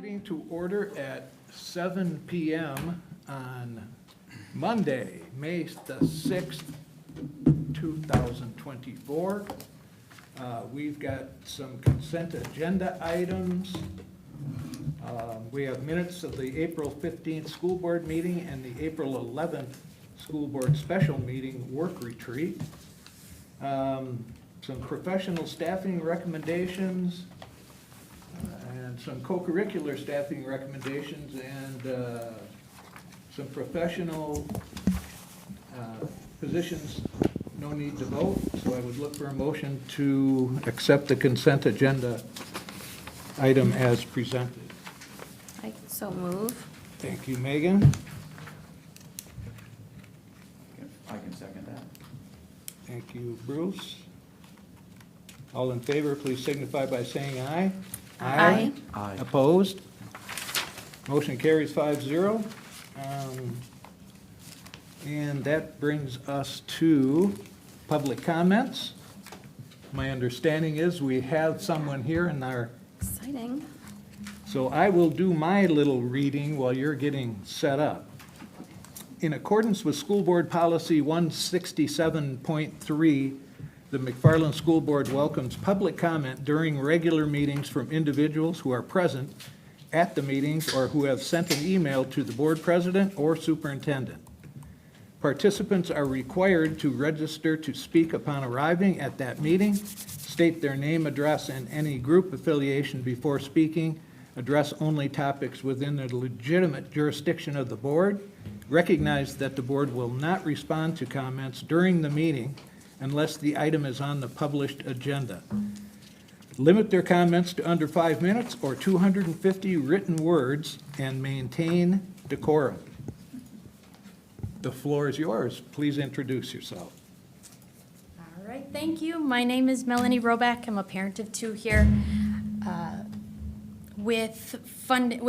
Meeting to order at 7 p.m. on Monday, May the 6th, 2024. We've got some consent agenda items. We have minutes of the April 15th school board meeting and the April 11th school board special meeting work retreat. Some professional staffing recommendations, and some co-curricular staffing recommendations, and some professional positions, no need to vote. So I would look for a motion to accept the consent agenda item as presented. I so move. Thank you, Megan. I can second that. Thank you, Bruce. All in favor, please signify by saying aye. Aye. Aye. Opposed? Motion carries 5-0. And that brings us to public comments. My understanding is we have someone here in our, Exciting. so I will do my little reading while you're getting set up. In accordance with School Board Policy 167.3, the McFarland School Board welcomes public comment during regular meetings from individuals who are present at the meetings or who have sent an email to the board president or superintendent. Participants are required to register to speak upon arriving at that meeting, state their name, address, and any group affiliation before speaking, address only topics within the legitimate jurisdiction of the board, recognize that the board will not respond to comments during the meeting unless the item is on the published agenda. Limit their comments to under 5 minutes or 250 written words and maintain decorum. The floor is yours. Please introduce yourself. All right, thank you. My name is Melanie Roback. I'm a parent of two here. With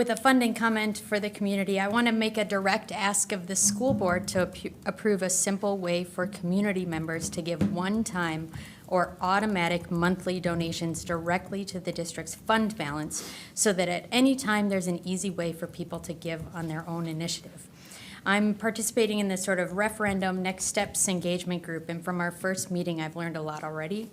a funding comment for the community, I want to make a direct ask of the school board to approve a simple way for community members to give one-time or automatic monthly donations directly to the district's fund balance so that at any time there's an easy way for people to give on their own initiative. I'm participating in this sort of referendum next steps engagement group, and from our first meeting I've learned a lot already.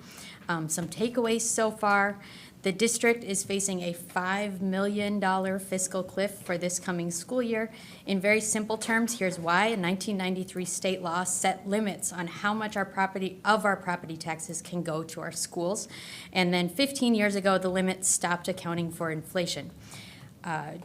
Some takeaways so far. The district is facing a $5 million fiscal cliff for this coming school year. In very simple terms, here's why. A 1993 state law set limits on how much our property taxes can go to our schools. And then 15 years ago, the limit stopped accounting for inflation.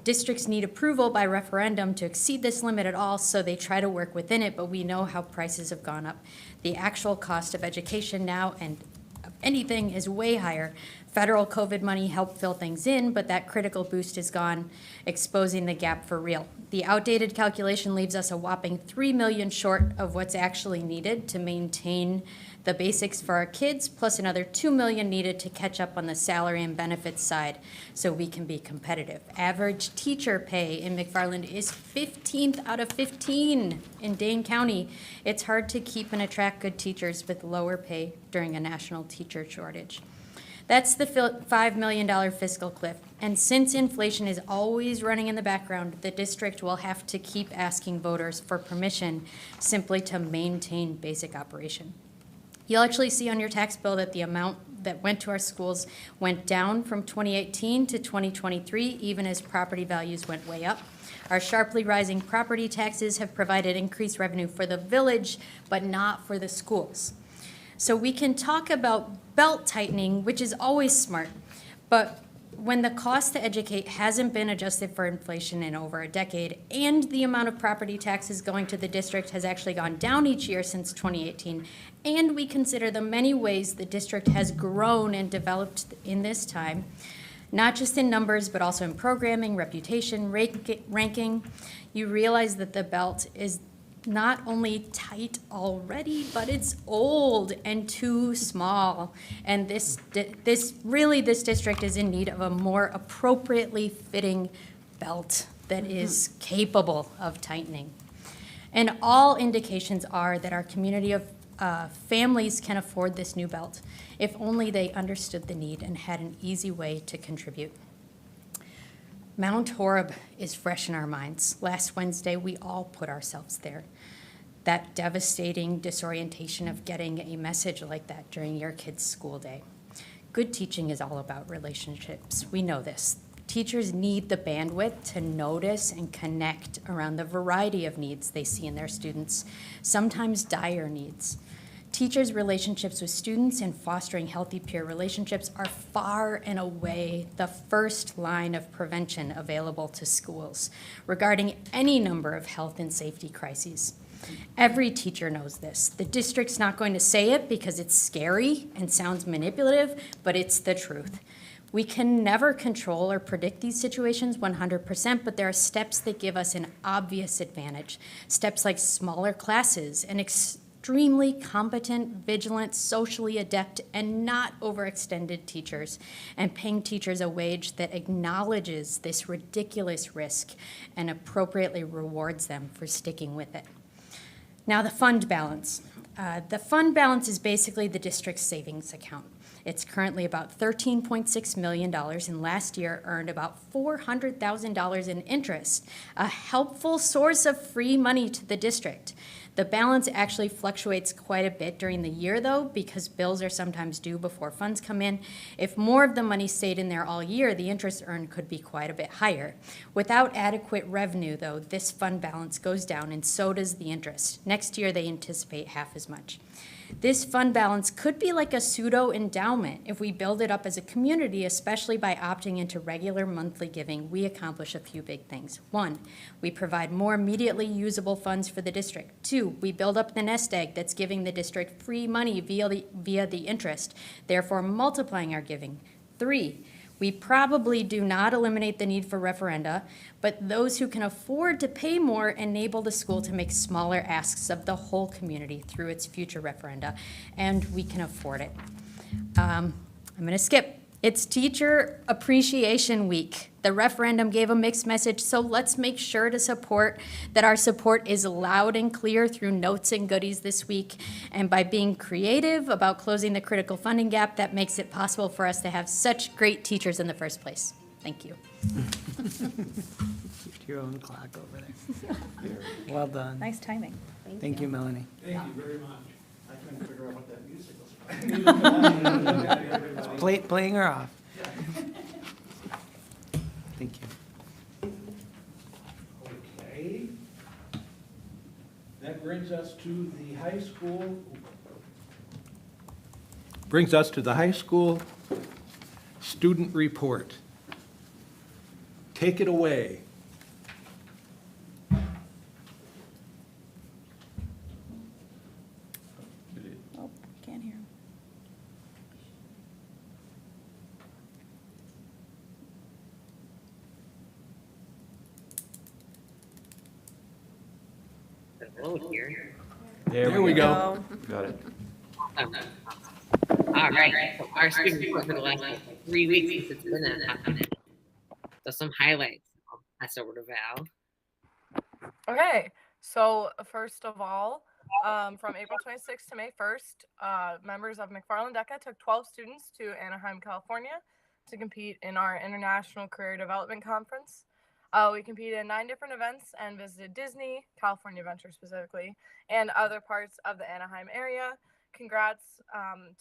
Districts need approval by referendum to exceed this limit at all, so they try to work within it, but we know how prices have gone up. The actual cost of education now and of anything is way higher. Federal COVID money helped fill things in, but that critical boost is gone, exposing the gap for real. The outdated calculation leaves us a whopping $3 million short of what's actually needed to maintain the basics for our kids, plus another $2 million needed to catch up on the salary and benefits side so we can be competitive. Average teacher pay in McFarland is 15th out of 15 in Dane County. It's hard to keep and attract good teachers with lower pay during a national teacher shortage. That's the $5 million fiscal cliff. And since inflation is always running in the background, the district will have to keep asking voters for permission simply to maintain basic operation. You'll actually see on your tax bill that the amount that went to our schools went down from 2018 to 2023, even as property values went way up. Our sharply rising property taxes have provided increased revenue for the village, but not for the schools. So we can talk about belt tightening, which is always smart, but when the cost to educate hasn't been adjusted for inflation in over a decade, and the amount of property taxes going to the district has actually gone down each year since 2018, and we consider the many ways the district has grown and developed in this time, not just in numbers, but also in programming, reputation, ranking, you realize that the belt is not only tight already, but it's old and too small. And this district is in need of a more appropriately fitting belt that is capable of tightening. And all indications are that our community of families can afford this new belt, if only they understood the need and had an easy way to contribute. Mount Horeb is fresh in our minds. Last Wednesday, we all put ourselves there. That devastating disorientation of getting a message like that during your kid's school day. Good teaching is all about relationships. We know this. Teachers need the bandwidth to notice and connect around the variety of needs they see in their students, sometimes dire needs. Teachers' relationships with students and fostering healthy peer relationships are far and away the first line of prevention available to schools regarding any number of health and safety crises. Every teacher knows this. The district's not going to say it because it's scary and sounds manipulative, but it's the truth. We can never control or predict these situations 100%, but there are steps that give us an obvious advantage. Steps like smaller classes and extremely competent, vigilant, socially adept, and not overextended teachers, and paying teachers a wage that acknowledges this ridiculous risk and appropriately rewards them for sticking with it. Now, the fund balance. The fund balance is basically the district's savings account. It's currently about $13.6 million, and last year earned about $400,000 in interest, a helpful source of free money to the district. The balance actually fluctuates quite a bit during the year, though, because bills are sometimes due before funds come in. If more of the money stayed in there all year, the interest earned could be quite a bit higher. Without adequate revenue, though, this fund balance goes down, and so does the interest. Next year, they anticipate half as much. This fund balance could be like a pseudo-endowment. If we build it up as a community, especially by opting into regular monthly giving, we accomplish a few big things. 1, we provide more immediately usable funds for the district. 2, we build up the nest egg that's giving the district free money via the interest, therefore multiplying our giving. 3, we probably do not eliminate the need for referenda, but those who can afford to pay more enable the school to make smaller asks of the whole community through its future referenda, and we can afford it. I'm going to skip. It's Teacher Appreciation Week. The referendum gave a mixed message, so let's make sure to support that our support is loud and clear through notes and goodies this week. And by being creative about closing the critical funding gap, that makes it possible for us to have such great teachers in the first place. Thank you. Keep your own clock over there. Well done. Nice timing. Thank you, Melanie. Thank you very much. I couldn't figure out what that music was. Playing her off. Thank you. Okay. That brings us to the high school. Brings us to the high school student report. Take it away. Oh, can't hear him. Hello here. There we go. Got it. All right. So our student report for the last 3 weeks since it's been happening. So some highlights. I'll pass over to Val. Okay, so first of all, from April 26th to May 1st, members of McFarland DECA took 12 students to Anaheim, California to compete in our International Career Development Conference. We competed in 9 different events and visited Disney, California Adventure specifically, and other parts of the Anaheim area. Congrats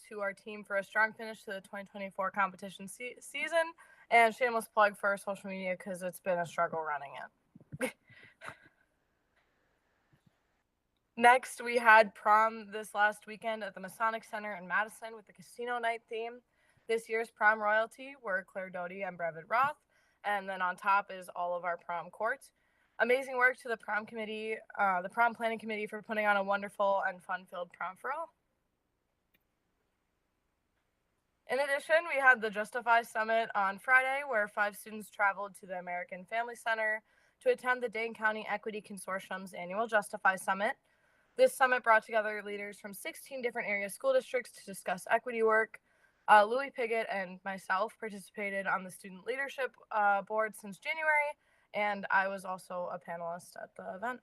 to our team for a strong finish to the 2024 competition season, and shameless plug for our social media because it's been a struggle running it. Next, we had prom this last weekend at the Masonic Center in Madison with the casino night theme. This year's prom royalty were Claire Doty and Brevid Roth, and then on top is all of our prom court. Amazing work to the prom committee, the prom planning committee for putting on a wonderful and fun-filled prom for all. In addition, we had the Justify Summit on Friday, where 5 students traveled to the American Family Center to attend the Dane County Equity Consortium's annual Justify Summit. This summit brought together leaders from 16 different area school districts to discuss equity work. Louis Piggott and myself participated on the student leadership board since January, and I was also a panelist at the event.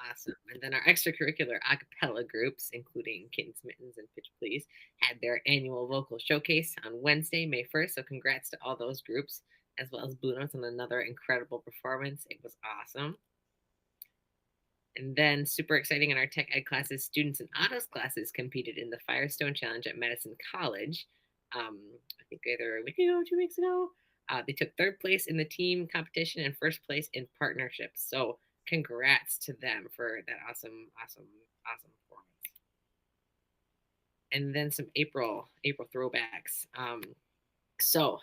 Awesome. And then our extracurricular a cappella groups, including Kittens, Mittens, and Pitch Please, had their annual vocal showcase on Wednesday, May 1st. So congrats to all those groups, as well as Blue Notes on another incredible performance. It was awesome. And then super exciting in our tech ed classes, students in autos classes competed in the Firestone Challenge at Madison College. I think either a week ago, 2 weeks ago. They took third place in the team competition and first place in partnerships. So congrats to them for that awesome performance. And then some April throwbacks. So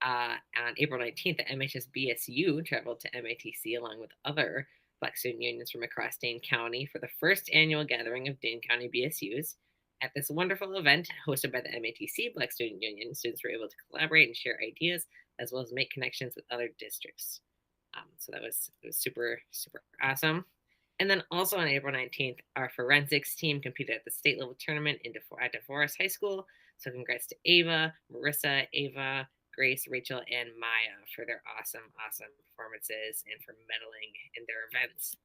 on April 19th, the MHS BSU traveled to MITC along with other Black student unions from across Dane County for the first annual gathering of Dane County BSUs. At this wonderful event hosted by the MATC Black Student Union, students were able to collaborate and share ideas as well as make connections with other districts. So it was super awesome. And then also on April 19th, our forensics team competed at the state level tournament at DeForest High School. So congrats to Ava, Marissa, Ava, Grace, Rachel, and Maya for their awesome performances and for medaling in their events.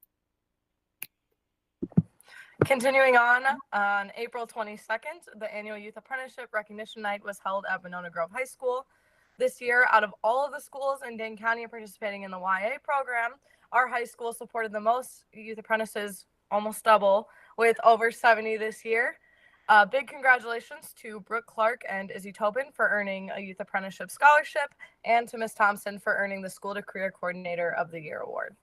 Continuing on April 22nd, the annual Youth Apprenticeship Recognition Night was held at Winona Grove High School. This year, out of all of the schools in Dane County participating in the YA program, our high school supported the most youth apprentices, almost double, with over 70 this year. Big congratulations to Brooke Clark and Izzy Tobin for earning a Youth Apprenticeship Scholarship, and to Ms. Thompson for earning the School to Career Coordinator of the Year Award.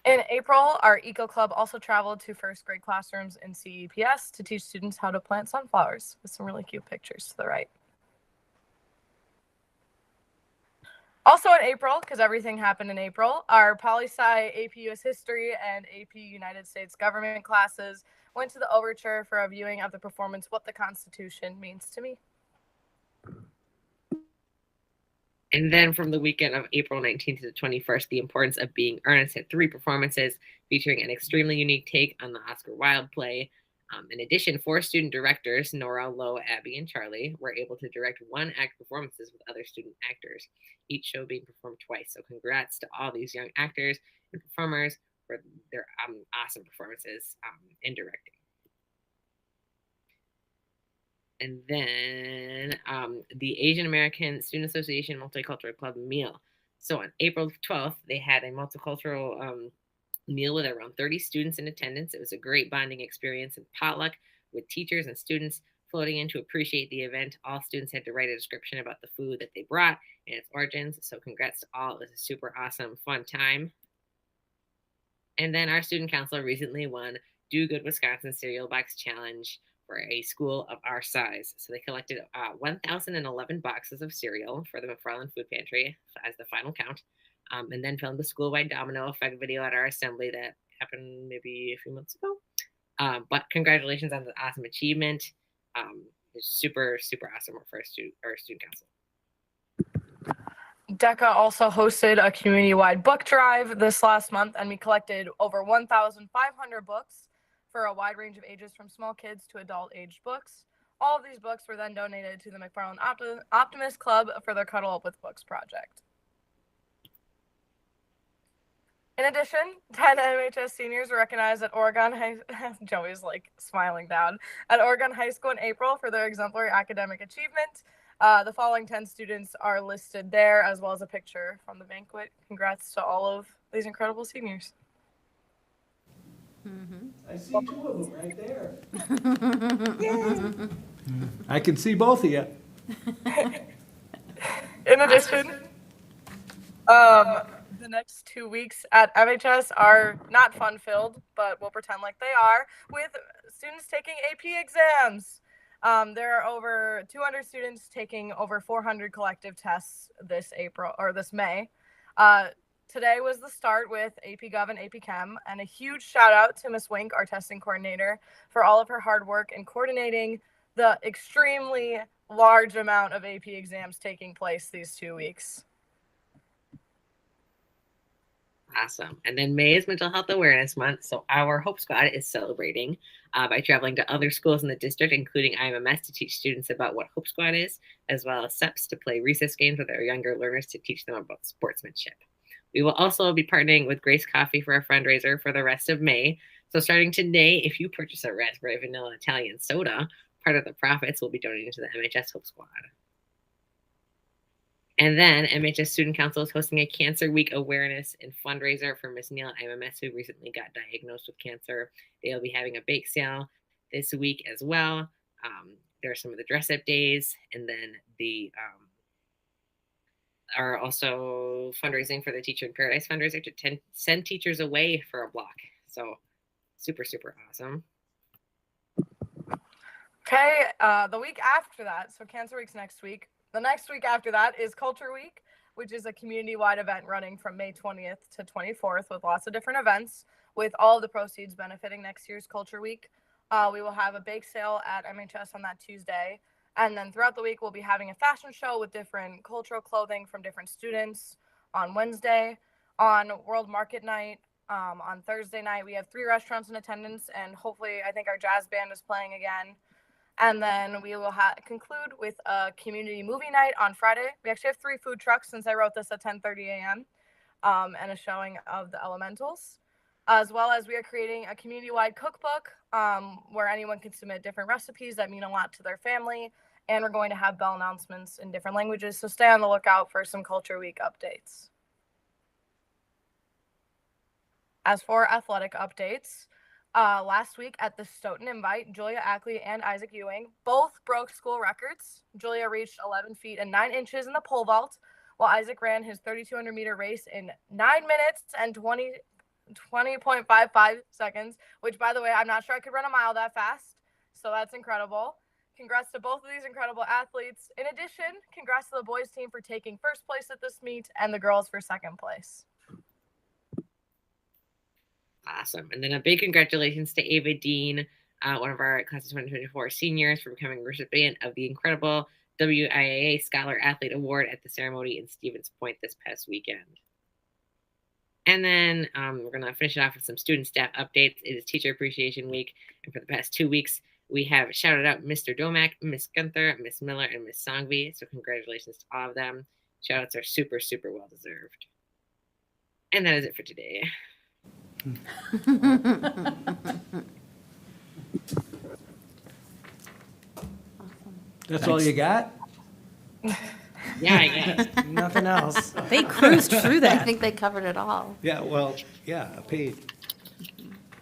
In April, our Eco Club also traveled to first grade classrooms in CEPS to teach students how to plant sunflowers, with some really cute pictures to the right. Also in April, because everything happened in April, our poli-sci, AP US History, and AP United States Government classes went to the Overture for a viewing of the performance What the Constitution Means to Me. And then from the weekend of April 19th to the 21st, The Importance of Being Earnest had 3 performances featuring an extremely unique take on the Oscar Wilde play. In addition, 4 student directors, Nora, Lo, Abby, and Charlie, were able to direct 1 act performances with other student actors, each show being performed twice. So congrats to all these young actors and performers for their awesome performances in directing. And then the Asian American Student Association Multicultural Club meal. So on April 12th, they had a multicultural meal with around 30 students in attendance. It was a great bonding experience and potluck with teachers and students floating in to appreciate the event. All students had to write a description about the food that they brought and its origins. So congrats to all. It was a super awesome, fun time. And then our student council recently won Do Good Wisconsin Cereal Box Challenge for a school of our size. So they collected 1,011 boxes of cereal for the McFarland Food Pantry as the final count, and then filmed a school-wide domino effect video at our assembly that happened maybe a few months ago. But congratulations on the awesome achievement. It's super awesome for our student council. DECA also hosted a community-wide book drive this last month, and we collected over 1,500 books for a wide range of ages from small kids to adult-aged books. All of these books were then donated to the McFarland Optimist Club for their Cuddle Up with Books project. In addition, 10 MHS seniors were recognized at Oregon High Joey's like smiling down at Oregon High School in April for their exemplary academic achievement. The following 10 students are listed there, as well as a picture from the banquet. Congrats to all of these incredible seniors. I see 2 of them right there. I can see both of you. In addition, the next 2 weeks at MHS are not fun-filled, but we'll pretend like they are, with students taking AP exams. There are over 200 students taking over 400 collective tests this May. Today was the start with AP Gov and AP Chem, and a huge shout out to Ms. Wink, our testing coordinator, for all of her hard work in coordinating the extremely large amount of AP exams taking place these 2 weeks. Awesome. And then May is Mental Health Awareness Month. So our Hope Squad is celebrating by traveling to other schools in the district, including IMMS, to teach students about what Hope Squad is, as well as SEPs to play recess games with our younger learners to teach them about sportsmanship. We will also be partnering with Grace Coffee for our fundraiser for the rest of May. So starting today, if you purchase a raspberry vanilla Italian soda, part of the profits will be donated to the MHS Hope Squad. And then MHS Student Council is hosting a Cancer Week awareness and fundraiser for Miss Neal at IMMS, who recently got diagnosed with cancer. They'll be having a bake sale this week as well. There are some of the dress-up days, and then the are also fundraising for the Teacher in Paradise fundraiser to send teachers away for a block. So super, super awesome. Okay, the week after that, so Cancer Week's next week. The next week after that is Culture Week, which is a community-wide event running from May 20th to 24th with lots of different events, with all of the proceeds benefiting next year's Culture Week. We will have a bake sale at MHS on that Tuesday. And then throughout the week, we'll be having a fashion show with different cultural clothing from different students on Wednesday. On World Market Night, on Thursday night, we have 3 restaurants in attendance, and hopefully I think our jazz band is playing again. And then we will conclude with a community movie night on Friday. We actually have 3 food trucks since I wrote this at 10:30 a.m. And a showing of the Elementals. As well as we are creating a community-wide cookbook where anyone can submit different recipes that mean a lot to their family. And we're going to have bell announcements in different languages. So stay on the lookout for some Culture Week updates. As for athletic updates, last week at the Stoughton Invite, Julia Ackley and Isaac Ewing both broke school records. Julia reached 11 feet and 9 inches in the pole vault, while Isaac ran his 3,200 meter race in 9 minutes and 20.55 seconds, which, by the way, I'm not sure I could run a mile that fast. So that's incredible. Congrats to both of these incredible athletes. In addition, congrats to the boys team for taking first place at this meet and the girls for second place. Awesome. And then a big congratulations to Ava Dean, one of our class of 2024 seniors, for becoming recipient of the incredible WIAA Scholar Athlete Award at the ceremony in Stevens Point this past weekend. And then we're going to finish it off with some student staff updates. It is Teacher Appreciation Week. And for the past 2 weeks, we have shouted out Mr. Domack, Miss Gunther, Miss Miller, and Miss Songvi. So congratulations to all of them. Shoutouts are super, super well deserved. And that is it for today. That's all you got? Yeah, I guess. Nothing else. They cruised through I that. think they covered it all. Yeah, well, yeah, paid.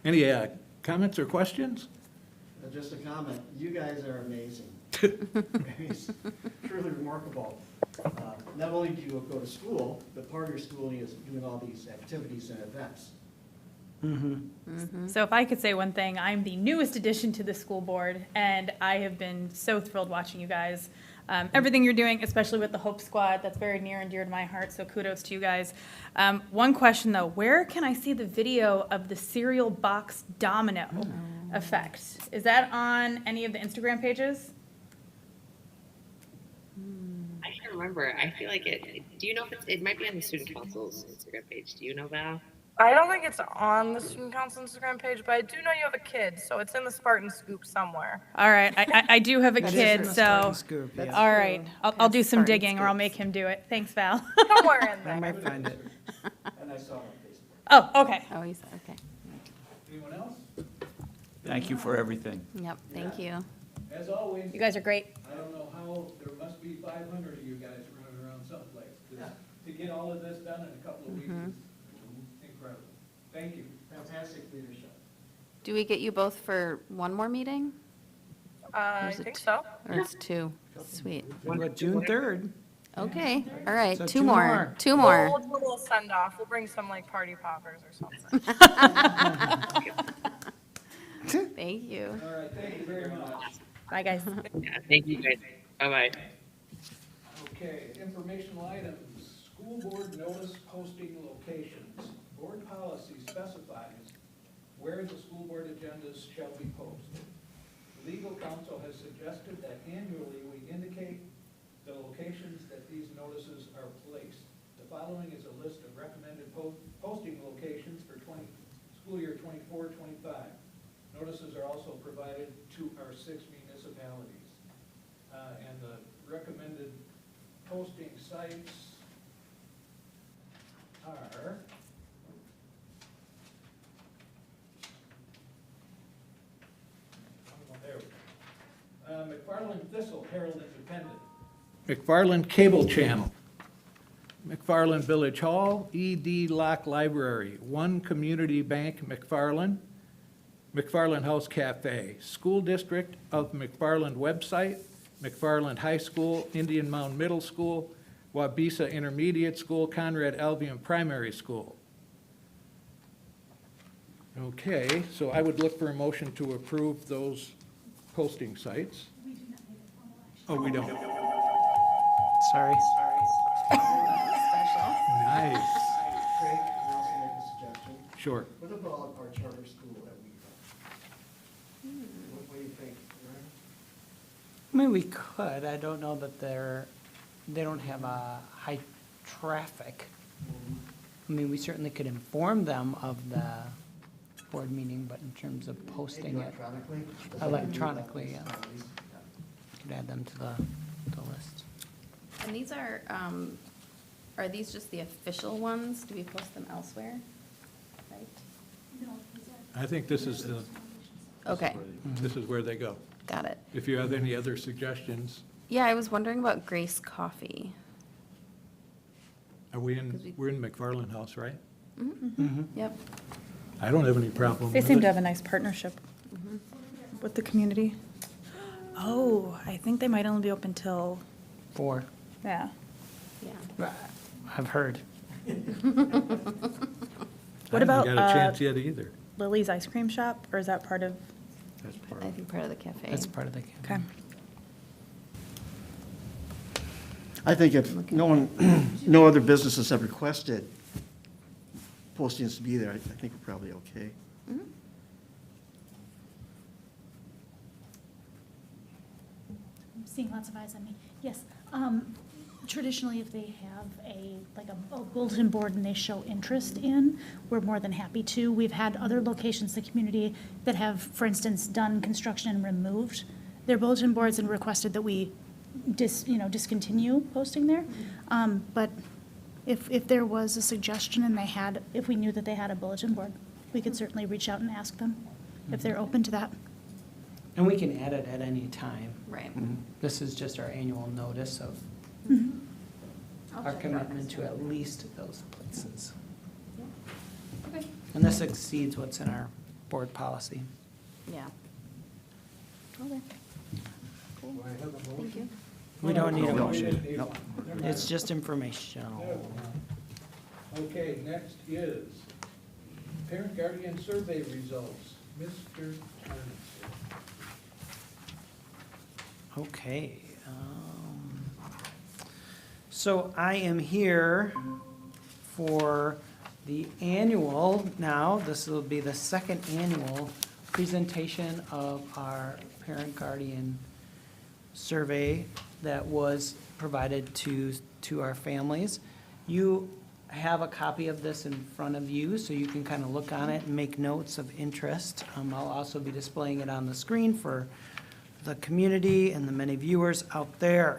Any comments or questions? Just a comment, you guys are amazing. It's truly remarkable. Not only do you go to school, but part of your schooling is doing all these activities and events. So if I could say one thing, I'm the newest addition to the school board, and I have been so thrilled watching you guys. Everything you're doing, especially with the Hope Squad, that's very near and dear to my heart, so kudos to you guys. One question though, where can I see the video of the cereal box domino effect? Is that on any of the Instagram pages? I can't remember. I feel like it. Do you know if it might be on the Student Council's Instagram page? Do you know, Val? I don't think it's on the Student Council Instagram page, but I do know you have a kid, so it's in the Spartan Scoop somewhere. All right, I do have a That is kid, from the so, Spartan Scoop, yeah. all right, I'll do some Spartan digging, or I'll Scoops. make him do it. Thanks, Val. Somewhere in I there. might find it. And I saw it on Facebook. Oh, okay. Oh, he's, okay. Anyone else? Thank you for everything. Yep, thank you. As always, You guys are great. I don't know how, there must be 500 of you guys running around someplace. 'Cause to get all of this done in a couple of weeks is incredible. Thank you. Fantastic leadership. Do we get you both for one more meeting? I Is it think so. Or it's 2? Sweet. What, June 3rd? Okay, all right, So 2 2 more. more. 2 more. We'll do a little send off. We'll bring some like party poppers or something. Thank you. All right, thank you very much. Bye, guys. Yeah, thank you guys. Bye-bye. Okay, informational items, school board notice posting locations. Board policy specifies where the school board agendas shall be posted. Legal counsel has suggested that annually we indicate the locations that these notices are placed. The following is a list of recommended posting locations for school year 24-25. Notices are also provided to our 6 municipalities. And the recommended posting sites are there we go. McFarland Thistle, Herald Independent. McFarland Cable Channel. McFarland Village Hall, E.D. Locke Library, One Community Bank McFarland, McFarland House Cafe, School District of McFarland website, McFarland High School, Indian Mound Middle School, Wabisa Intermediate School, Conrad Albion Primary School. Okay, so I would look for a motion to approve those posting sites. Oh, we don't. Sorry. Nice. Craig, can I also make a suggestion? Sure. What about our charter school that we run? What do you think, Aaron? I mean, we could. I don't know that they don't have a high traffic. I mean, we certainly could inform them of the board meeting, but in terms of posting Maybe it, electronically? Electronically, yeah. could add them to the list. And these are these just the official ones? Do we post them elsewhere? Right? I think this is the, Okay, this is where they go. got it. If you have any other suggestions, Yeah, I was wondering about Grace Coffee. are we're in McFarland House, right? Yep. I don't have any problem They with seem to it. have a nice partnership with the community. Oh, I think they might only be open till, 4, yeah. Yeah. I've heard. I What about haven't got a chance yet either. Lily's Ice Cream Shop, or is that part of, That's part I of it. think part of the cafe. That's part of the. okay. I think if no other businesses have requested postings to be there, I think we're probably okay. I'm seeing lots of eyes on me. Yes. Traditionally, if they have a bulletin board and they show interest in, we're more than happy to. We've had other locations in the community that have, for instance, done construction and removed their bulletin boards and requested that we discontinue posting there. But if there was a suggestion and if we knew that they had a bulletin board, we could certainly reach out and ask them if they're open to that. And we can add it at any time. Right. This is just our annual notice of our commitment to at least those places. Okay. And this exceeds what's in our board policy. Yeah. Okay. Cool. Do I have a Thank motion? you. We don't need a No, motion. we don't need one. It's just informational. Okay, next is parent guardian survey results. Mr. Clemens. Okay. So I am here for the annual, now, this will be the second annual presentation of our parent guardian survey that was provided to our families. You have a copy of this in front of you, so you can kind of look on it and make notes of interest. I'll also be displaying it on the screen for the community and the many viewers out there.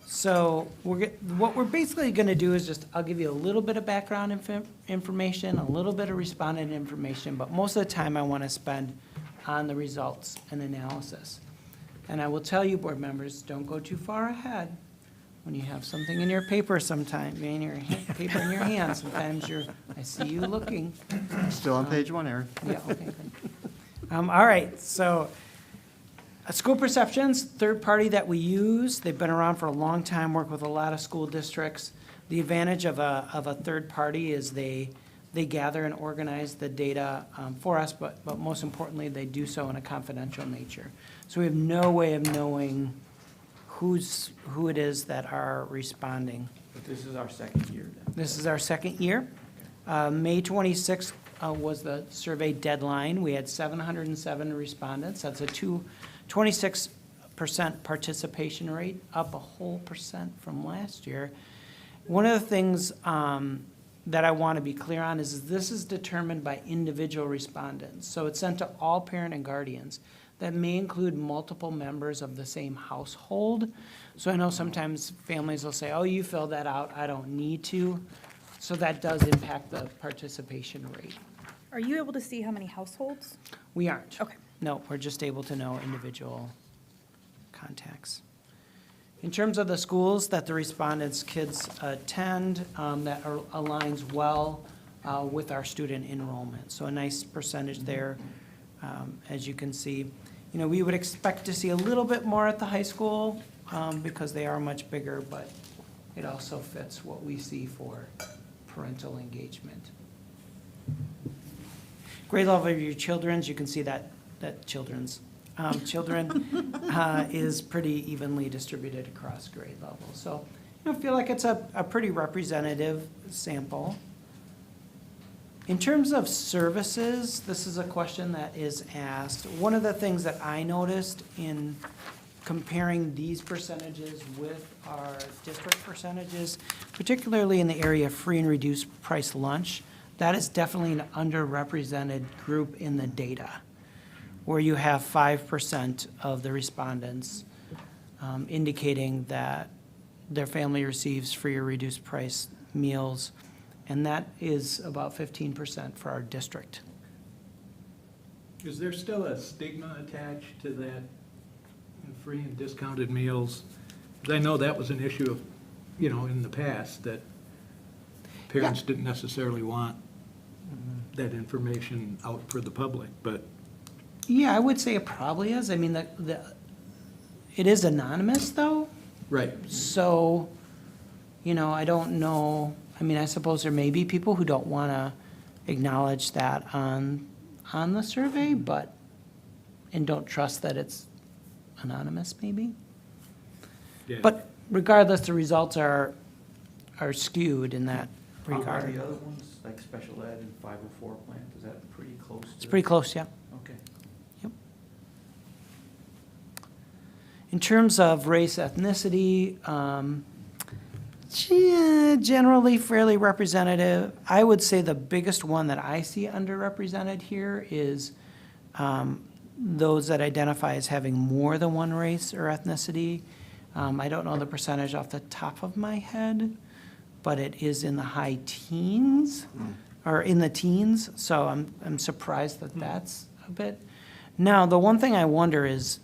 So what we're basically going to do is I'll give you a little bit of background information, a little bit of respondent information, but most of the time I want to spend on the results and analysis. And I will tell you, board members, don't go too far ahead. When you have something in your paper sometime, paper in your hand, sometimes I see you looking. Still on page 1, Aaron. Yeah, okay, good. All right, so school perceptions, third party that we use. They've been around for a long time, work with a lot of school districts. The advantage of a third party is they gather and organize the data for us, but most importantly, they do so in a confidential nature. So we have no way of knowing who it is that are responding. But this is our second year then. This is our second year. May 26th was the survey deadline. We had 707 respondents. That's a 26% participation rate, up a whole percent from last year. One of the things that I want to be clear on is this is determined by individual respondents. So it's sent to all parent and guardians. that may include multiple members of the same household. So I know sometimes families will say, oh, you filled that out, I don't need to. So that does impact the participation rate. Are you able to see how many households? We aren't. Okay. No, we're just able to know individual contacts. In terms of the schools that the respondents' kids attend, that aligns well with our student enrollment. So a nice percentage there, as you can see. You know, we would expect to see a little bit more at the high school because they are much bigger, but it also fits what we see for parental engagement. Grade level of your children's, you can see that children is pretty evenly distributed across grade levels. So I feel like it's a pretty representative sample. In terms of services, this is a question that is asked. One of the things that I noticed in comparing these percentages with our district percentages, particularly in the area of free and reduced price lunch, that is definitely an underrepresented group in the data, where you have 5% of the respondents indicating that their family receives free or reduced price meals, and that is about 15% for our district. Is there still a stigma attached to that free and discounted meals? 'Cause I know that was an issue of, in the past, that parents didn't necessarily want that information out for the public, but. Yeah, I would say it probably is. I mean, it is anonymous, though. Right. So, I don't know. I mean, I suppose there may be people who don't want to acknowledge that on the survey, and don't trust that it's anonymous, maybe. Yeah. But regardless, the results are skewed in that Are regard. the other ones, like special ed and 504 plan, is that pretty close to? It's pretty close, yeah. Okay. In terms of race, ethnicity, generally fairly representative. I would say the biggest one that I see underrepresented here is those that identify as having more than one race or ethnicity. I don't know the percentage off the top of my head, but it is in the high teens, or in the teens, so I'm surprised that that's a bit. Now, the one thing I wonder is,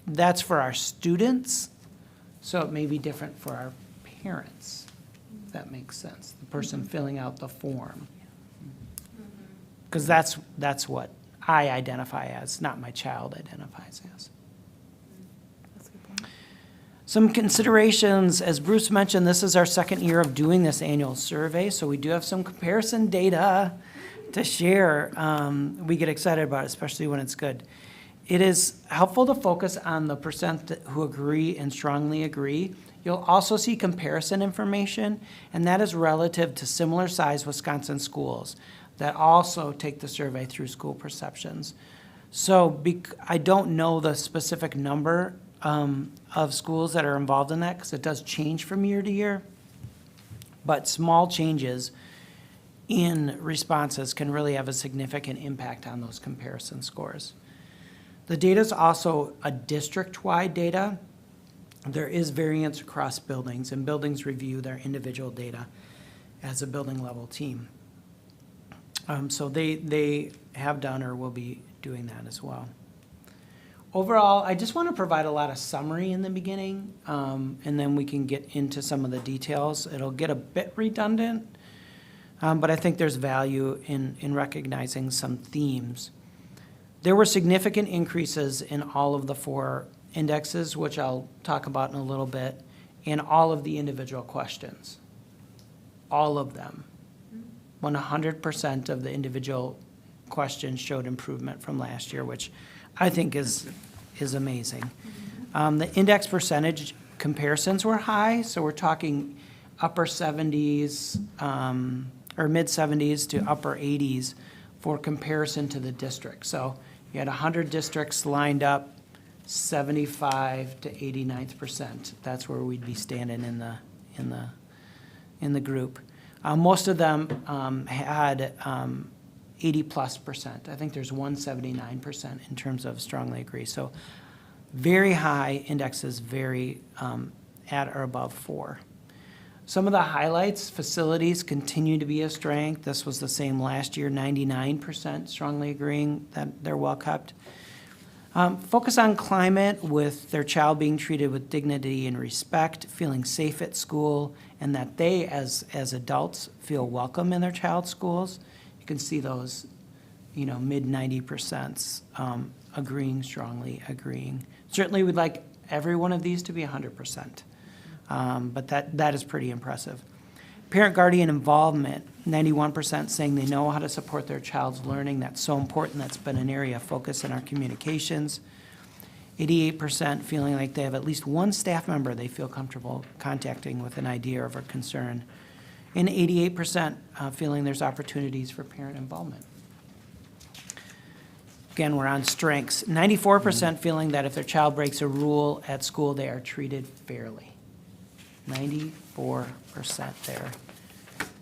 that's for our students, so it may be different for our parents, if that makes sense, the person filling out the form. Because that's what I identify as, not my child identifies as. Some considerations, as Bruce mentioned, this is our second year of doing this annual survey, so we do have some comparison data to share. We get excited about it, especially when it's good. It is helpful to focus on the percent who agree and strongly agree. You'll also see comparison information, and that is relative to similar size Wisconsin schools that also take the survey through school perceptions. So I don't know the specific number of schools that are involved in that, because it does change from year to year. But small changes in responses can really have a significant impact on those comparison scores. The data is also a district-wide data. There is variance across buildings, and buildings review their individual data as a building level team. So they have done or will be doing that as well. Overall, I just want to provide a lot of summary in the beginning, and then we can get into some of the details. It'll get a bit redundant, but I think there's value in recognizing some themes. There were significant increases in all of the 4 indexes, which I'll talk about in a little bit, in all of the individual questions. All of them. 100% of the individual questions showed improvement from last year, which I think is amazing. The index percentage comparisons were high, so we're talking upper 70s or mid 70s to upper 80s for comparison to the district. So you had 100 districts lined up, 75 to 89th percent. That's where we'd be standing in the group. Most of them had 80+%. I think there's 179% in terms of strongly agree. So very high indexes, very at or above 4. Some of the highlights, facilities continue to be a strength. This was the same last year, 99% strongly agreeing that they're well kept. Focus on climate with their child being treated with dignity and respect, feeling safe at school, and that they, as adults, feel welcome in their child's schools. You can see those, mid 90%, agreeing, strongly agreeing. Certainly we'd like every one of these to be 100%, but that is pretty impressive. Parent-guardian involvement, 91% saying they know how to support their child's learning. That's so important. That's been an area of focus in our communications. 88% feeling like they have at least one staff member they feel comfortable contacting with an idea or a concern. And 88% feeling there's opportunities for parent involvement. Again, we're on strengths. 94% feeling that if their child breaks a rule at school, they are treated fairly. 94% there.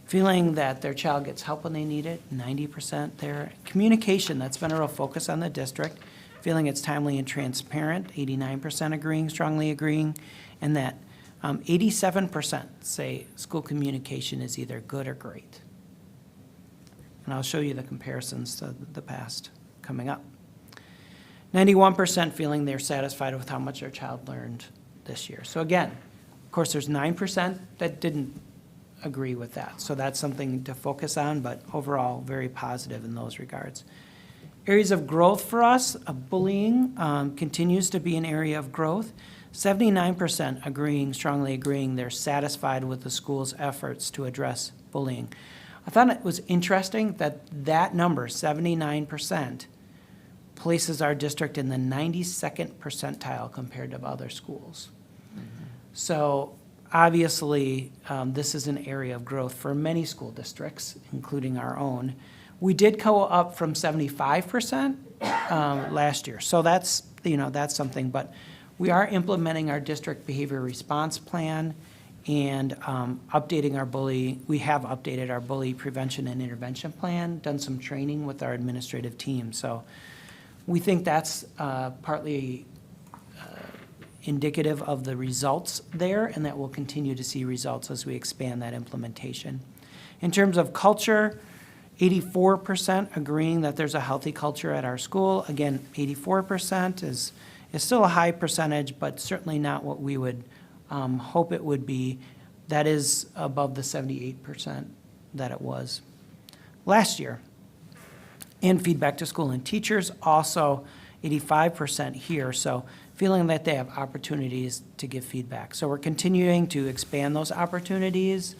Feeling that their child gets help when they need it, 90% there. Communication, that's been a real focus on the district. Feeling it's timely and transparent, 89% agreeing, strongly agreeing, and that 87% say school communication is either good or great. And I'll show you the comparisons to the past coming up. 91% feeling they're satisfied with how much their child learned this year. So again, of course, there's 9% that didn't agree with that. So that's something to focus on, but overall, very positive in those regards. Areas of growth for us, bullying continues to be an area of growth. 79% agreeing, strongly agreeing, they're satisfied with the school's efforts to address bullying. I thought it was interesting that number, 79%, places our district in the 92nd percentile compared to other schools. So obviously, this is an area of growth for many school districts, including our own. We did go up from 75% last year, so that's something. But we are implementing our district behavior response plan and updating our bully. We have updated our bully prevention and intervention plan, done some training with our administrative team. So we think that's partly indicative of the results there, and that we'll continue to see results as we expand that implementation. In terms of culture, 84% agreeing that there's a healthy culture at our school. Again, 84% is still a high percentage, but certainly not what we would hope it would be. That is above the 78% that it was last year. And feedback to school and teachers, also 85% here. So feeling that they have opportunities to give feedback. So we're continuing to expand those opportunities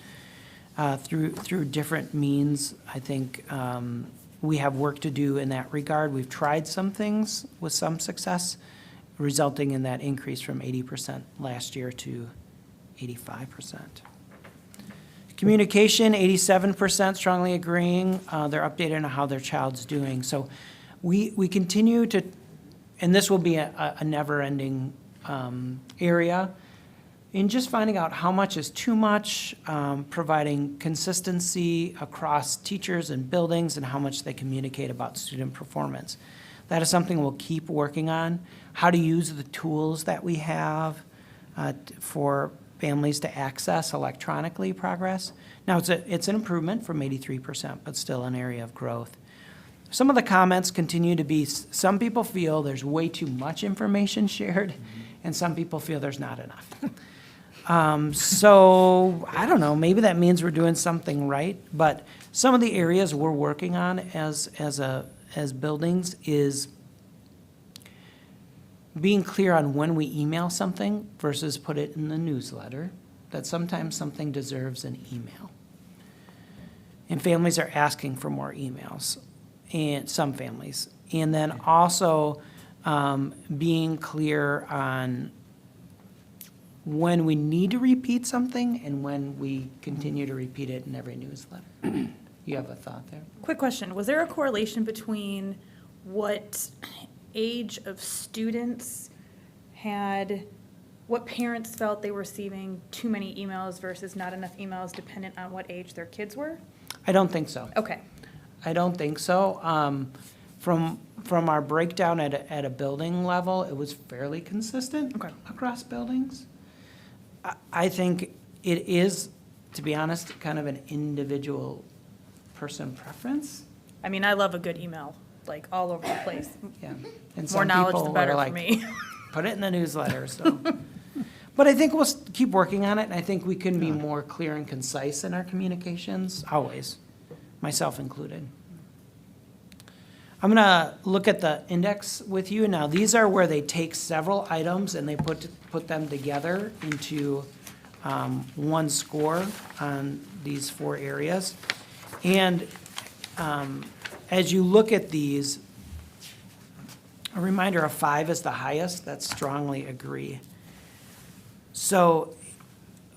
through different means. I think we have work to do in that regard. We've tried some things with some success, resulting in that increase from 80% last year to 85%. Communication, 87% strongly agreeing. They're updated on how their child's doing. So we continue to, and this will be a never-ending area, in just finding out how much is too much, providing consistency across teachers and buildings, and how much they communicate about student performance. That is something we'll keep working on, how to use the tools that we have for families to access electronically progress. Now, it's an improvement from 83%, but still an area of growth. Some of the comments continue to be, some people feel there's way too much information shared, and some people feel there's not enough. So I don't know, maybe that means we're doing something right, but some of the areas we're working on as buildings is being clear on when we email something versus put it in the newsletter, that sometimes something deserves an email. And families are asking for more emails, and some families. And then also being clear on when we need to repeat something and when we continue to repeat it in every newsletter. You have a thought there? Quick question. Was there a correlation between what age of students had, what parents felt they were receiving too many emails versus not enough emails dependent on what age their kids were? I don't think so. Okay. I don't think so. From our breakdown at a building level, it was fairly consistent across buildings. I think it is, to be honest, kind of an individual person preference. I mean, I love a good email, like all over the place. Yeah. And More some knowledge, the people better are for like, me. put it in the newsletter, so. But I think we'll keep working on it, and I think we can be more clear and concise in our communications, always, myself included. I'm gonna look at the index with you. Now, these are where they take several items and they put them together into one score on these 4 areas. And as you look at these, a reminder of 5 is the highest. That's strongly agree. So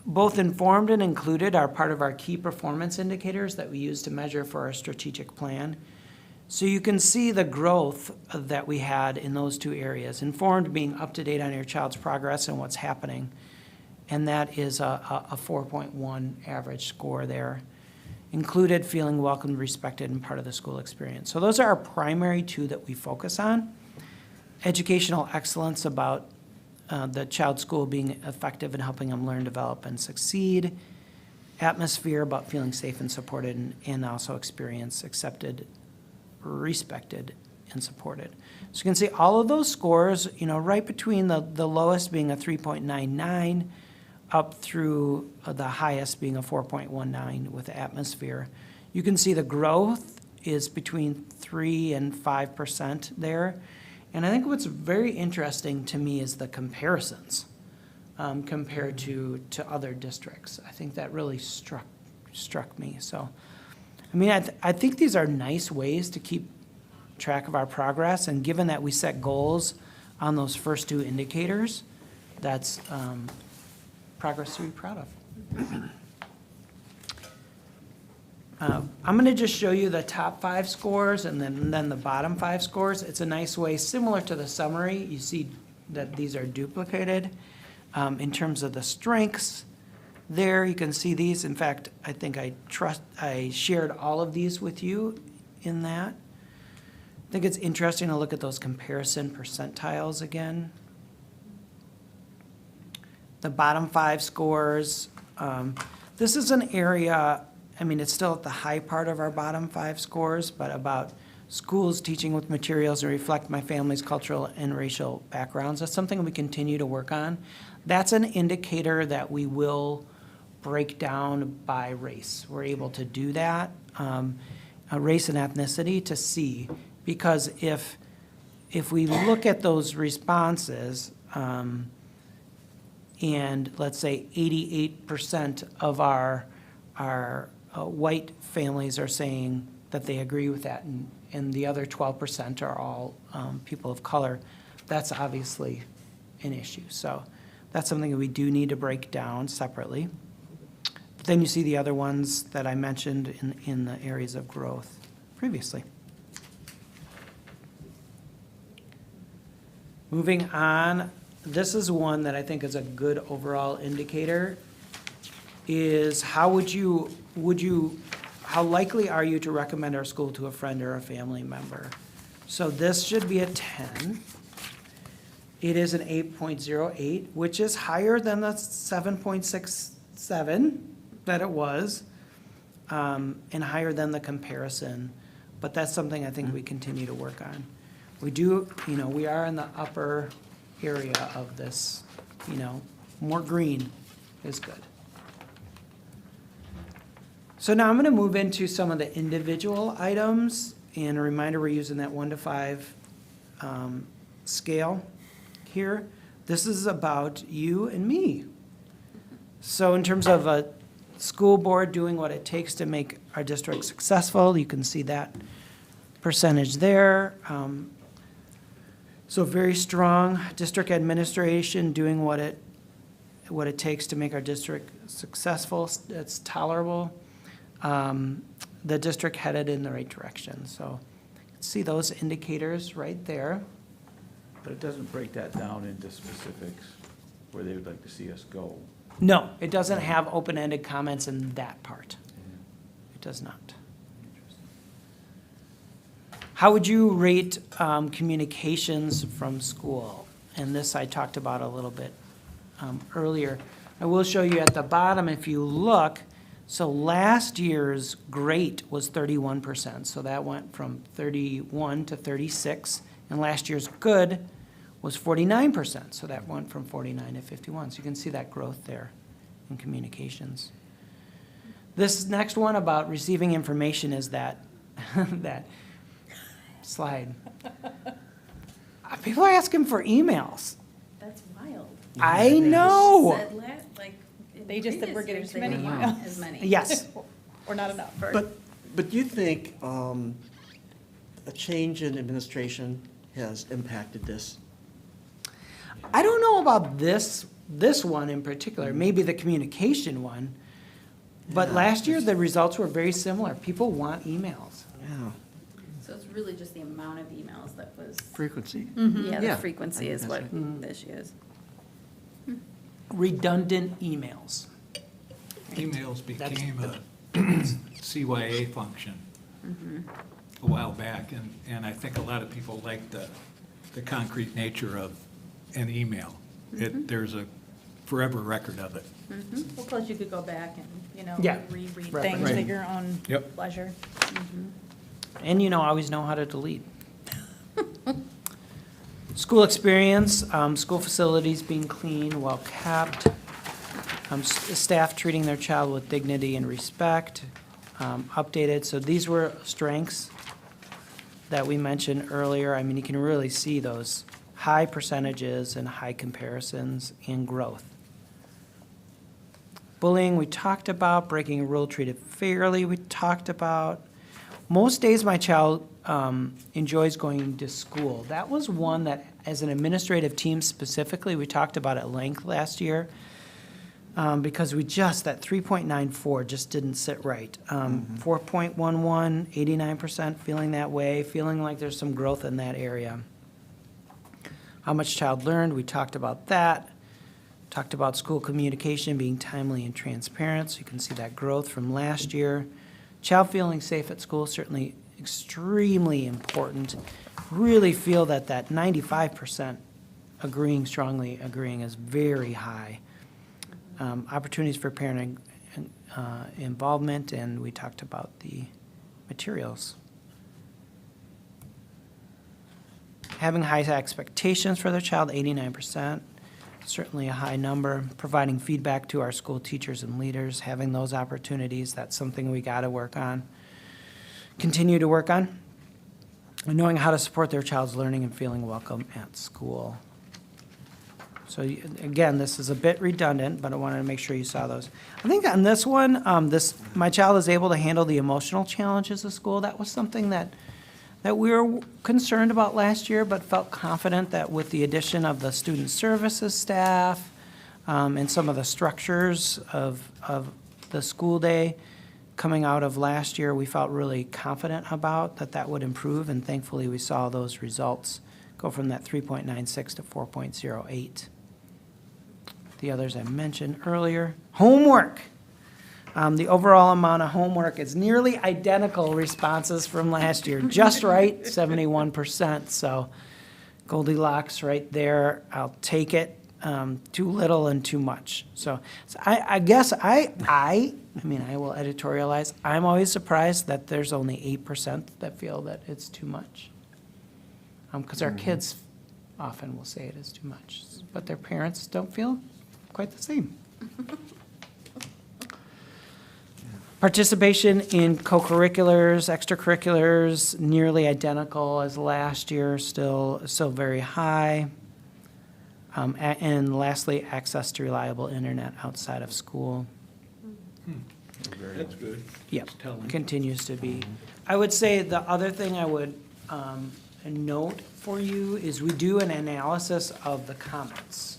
both informed and included are part of our key performance indicators that we use to measure for our strategic plan. So you can see the growth that we had in those 2 areas. Informed being up to date on your child's progress and what's happening. And that is a 4.1 average score there. Included, feeling welcomed, respected, and part of the school experience. So those are our primary 2 that we focus on. Educational excellence about the child's school being effective in helping them learn, develop, and succeed. Atmosphere about feeling safe and supported and also experience accepted, respected, and supported. So you can see all of those scores, right between the lowest being a 3.99 up through the highest being a 4.19 with the atmosphere. You can see the growth is between 3 and 5% there. And I think what's very interesting to me is the comparisons compared to other districts. I think that really struck me. So, I mean, I think these are nice ways to keep track of our progress. And given that we set goals on those first 2 indicators, that's progress to be proud of. I'm going to just show you the top 5 scores and then the bottom 5 scores. It's a nice way, similar to the summary. You see that these are duplicated. In terms of the strengths, there you can see these. In fact, I think I shared all of these with you in that. I think it's interesting to look at those comparison percentiles again. The bottom 5 scores. This is an area, I mean, it's still at the high part of our bottom 5 scores, but about schools teaching with materials that reflect my family's cultural and racial backgrounds. That's something we continue to work on. That's an indicator that we will break down by race. We're able to do that, race and ethnicity, to see. Because if we look at those responses, and let's say 88% of our white families are saying that they agree with that, and the other 12% are all people of color, that's obviously an issue. So that's something that we do need to break down separately. But then you see the other ones that I mentioned in the areas of growth previously. Moving on, this is one that I think is a good overall indicator, is how likely are you to recommend our school to a friend or a family member? So this should be a 10. It is an 8.08, which is higher than the 7.67 that it was, and higher than the comparison. But that's something I think we continue to work on. We do, we are in the upper area of this, more green is good. So now I'm going to move into some of the individual items, and a reminder, we're using that 1 to 5 scale here. This is about you and me. So in terms of a school board doing what it takes to make our district successful, you can see that percentage there. So very strong. District administration doing what it takes to make our district successful. It's tolerable. The district headed in the right direction. So see those indicators right there. But it doesn't break that down into specifics where they would like to see us go. No, it doesn't have open-ended comments in that part. It does not. How would you rate communications from school? And this I talked about a little bit earlier. I will show you at the bottom, if you look, so last year's great was 31%, so that went from 31 to 36, and last year's good was 49%, so that went from 49 to 51. So you can see that growth there in communications. This next one about receiving information is that, that slide. People are asking for emails. That's wild. I know. Said like, in They just said previous we're getting years, too they many didn't want emails. as many. Yes. Or not enough, or. But you think a change in administration has impacted this? I don't know about this one in particular, maybe the communication one. But Yeah. last year, the results were very similar. People want emails. Yeah, So it's really just the amount of emails that was, frequency. yeah, the Yeah, frequency I is think what that's right. the issue is. Redundant emails. Emails That's- became a CYA function a while back, and I think a lot of people like the concrete nature of an email. There's a forever record of it. Well, plus you could go back and, Yeah. reread Right. things Right. at your own Yep. pleasure. And always know how to delete. School experience, school facilities being clean, well kept, staff treating their child with dignity and respect, updated. So these were strengths that we mentioned earlier. I mean, you can really see those high percentages and high comparisons in growth. Bullying, we talked about. Breaking a rule treated fairly, we talked about. Most days my child enjoys going to school. That was one that, as an administrative team specifically, we talked about at length last year, because that 3.94 just didn't sit right. 4.11, 89% feeling that way, feeling like there's some growth in that area. How much child learned, we talked about that. Talked about school communication being timely and transparent, so you can see that growth from last year. Child feeling safe at school, certainly extremely important. Really feel that 95% strongly agreeing is very high. Opportunities for parent involvement, and we talked about the materials. Having high expectations for their child, 89%. Certainly a high number. Providing feedback to our school teachers and leaders, having those opportunities, that's something we got to work on. Continue to work on. And knowing how to support their child's learning and feeling welcome at school. So again, this is a bit redundant, but I wanted to make sure you saw those. I think on this one, my child is able to handle the emotional challenges of school. That was something that we were concerned about last year, but felt confident that with the addition of the student services staff and some of the structures of the school day coming out of last year, we felt really confident about that would improve, and thankfully we saw those results go from that 3.96 to 4.08. The others I mentioned earlier. Homework. The overall amount of homework is nearly identical responses from last year, just right, 71%. So Goldilocks right there, I'll take it. Too little and too much. So I guess I will editorialize. I'm always surprised that there's only 8% that feel that it's too much. Because our kids often will say it is too much, but their parents don't feel quite the same. Participation in co-curriculars, extracurriculars, nearly identical as last year, still very high. And lastly, access to reliable internet outside of school. That's good. Yep, It's telling. continues to be. I would say the other thing I would note for you is we do an analysis of the comments.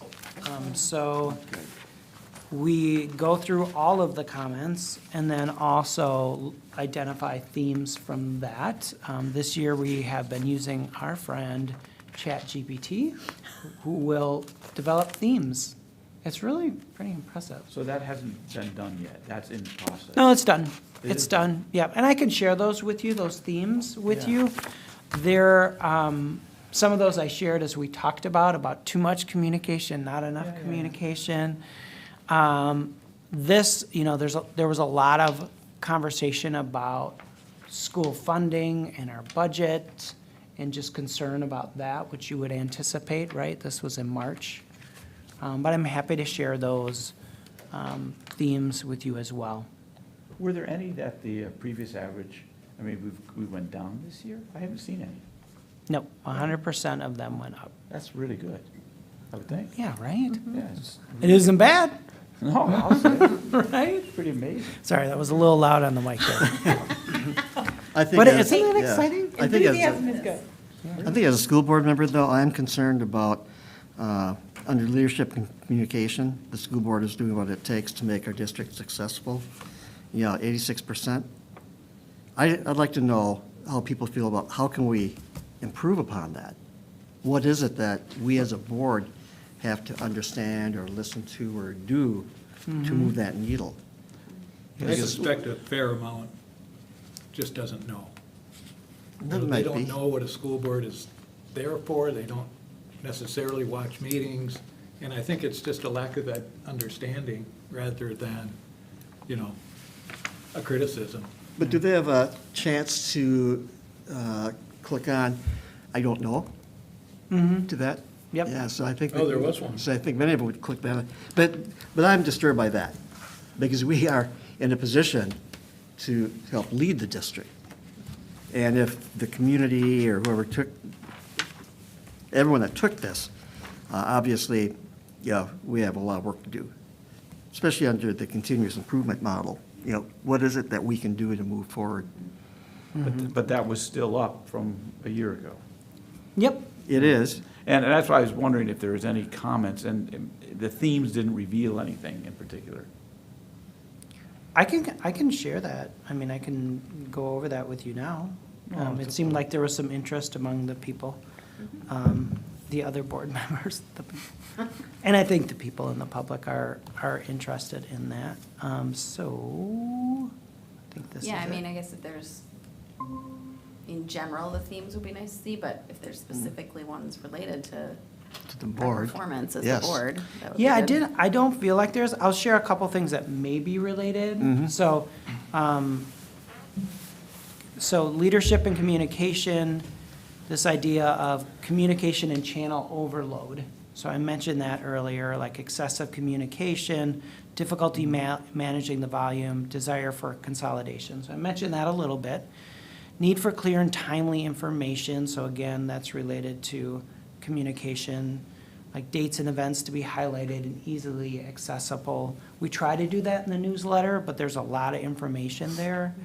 So we go through all of the comments and then also identify themes from that. This year, we have been using our friend ChatGPT, who will develop themes. It's really pretty impressive. So that hasn't been done yet, that's in process. No, it's done. It It's is done, yeah. And I can share those with you, those themes with Yeah. you. Some of those I shared as we talked about too much communication, not enough Yeah, yeah. communication. This, there was a lot of conversation about school funding and our budget and just concern about that, which you would anticipate, right? This was in March. But I'm happy to share those themes with you as well. Were there any that the previous average, I mean, we went down this year? I haven't seen any. No, 100% of them went up. That's really good, I would think. Yeah, right? Yeah, it's It isn't bad, No, I'll say it. right? It's pretty amazing. Sorry, that was a little loud on the mic there. I think But as- isn't that yeah. exciting? I think as, is good. I think as a school board member, though, I'm concerned about, under leadership and communication, the school board is doing what it takes to make our district successful. 86%. I'd like to know how people feel about, how can we improve upon that? What is it that we as a board have to understand or listen to or do to move that needle? I suspect a fair amount just doesn't know. That They might don't be. know what a school board is there for, they don't necessarily watch meetings, and I think it's just a lack of that understanding rather than, a criticism. But do they have a chance to click on, I don't know, to that? Yep. Yeah, so I think. Oh, there was one. So I think many of them would click that. But I'm disturbed by that, because we are in a position to help lead the district. And if the community or whoever everyone that took this, obviously, we have a lot of work to do, especially under the continuous improvement model. What is it that we can do to move forward? But that was still up from a year ago. Yep. It is. And that's why I was wondering if there was any comments, and the themes didn't reveal anything in particular. I can share that. I mean, I can go over that with you now. It seemed like there was some interest among the people, the other board members. And I think the people in the public are interested in that. So, I think this is Yeah, I it. mean, I guess if there's, in general, the themes would be nice to see, but if there's specifically ones related to To the our board. performance as Yes. a board, that would be Yeah, good. I don't feel like there's, I'll share a couple things that may be related. So, so leadership and communication, this idea of communication and channel overload. So I mentioned that earlier, like excessive communication, difficulty managing the volume, desire for consolidation. So I mentioned that a little bit. Need for clear and timely information. So again, that's related to communication, like dates and events to be highlighted and easily accessible. We try to do that in the newsletter, but there's a lot of information there.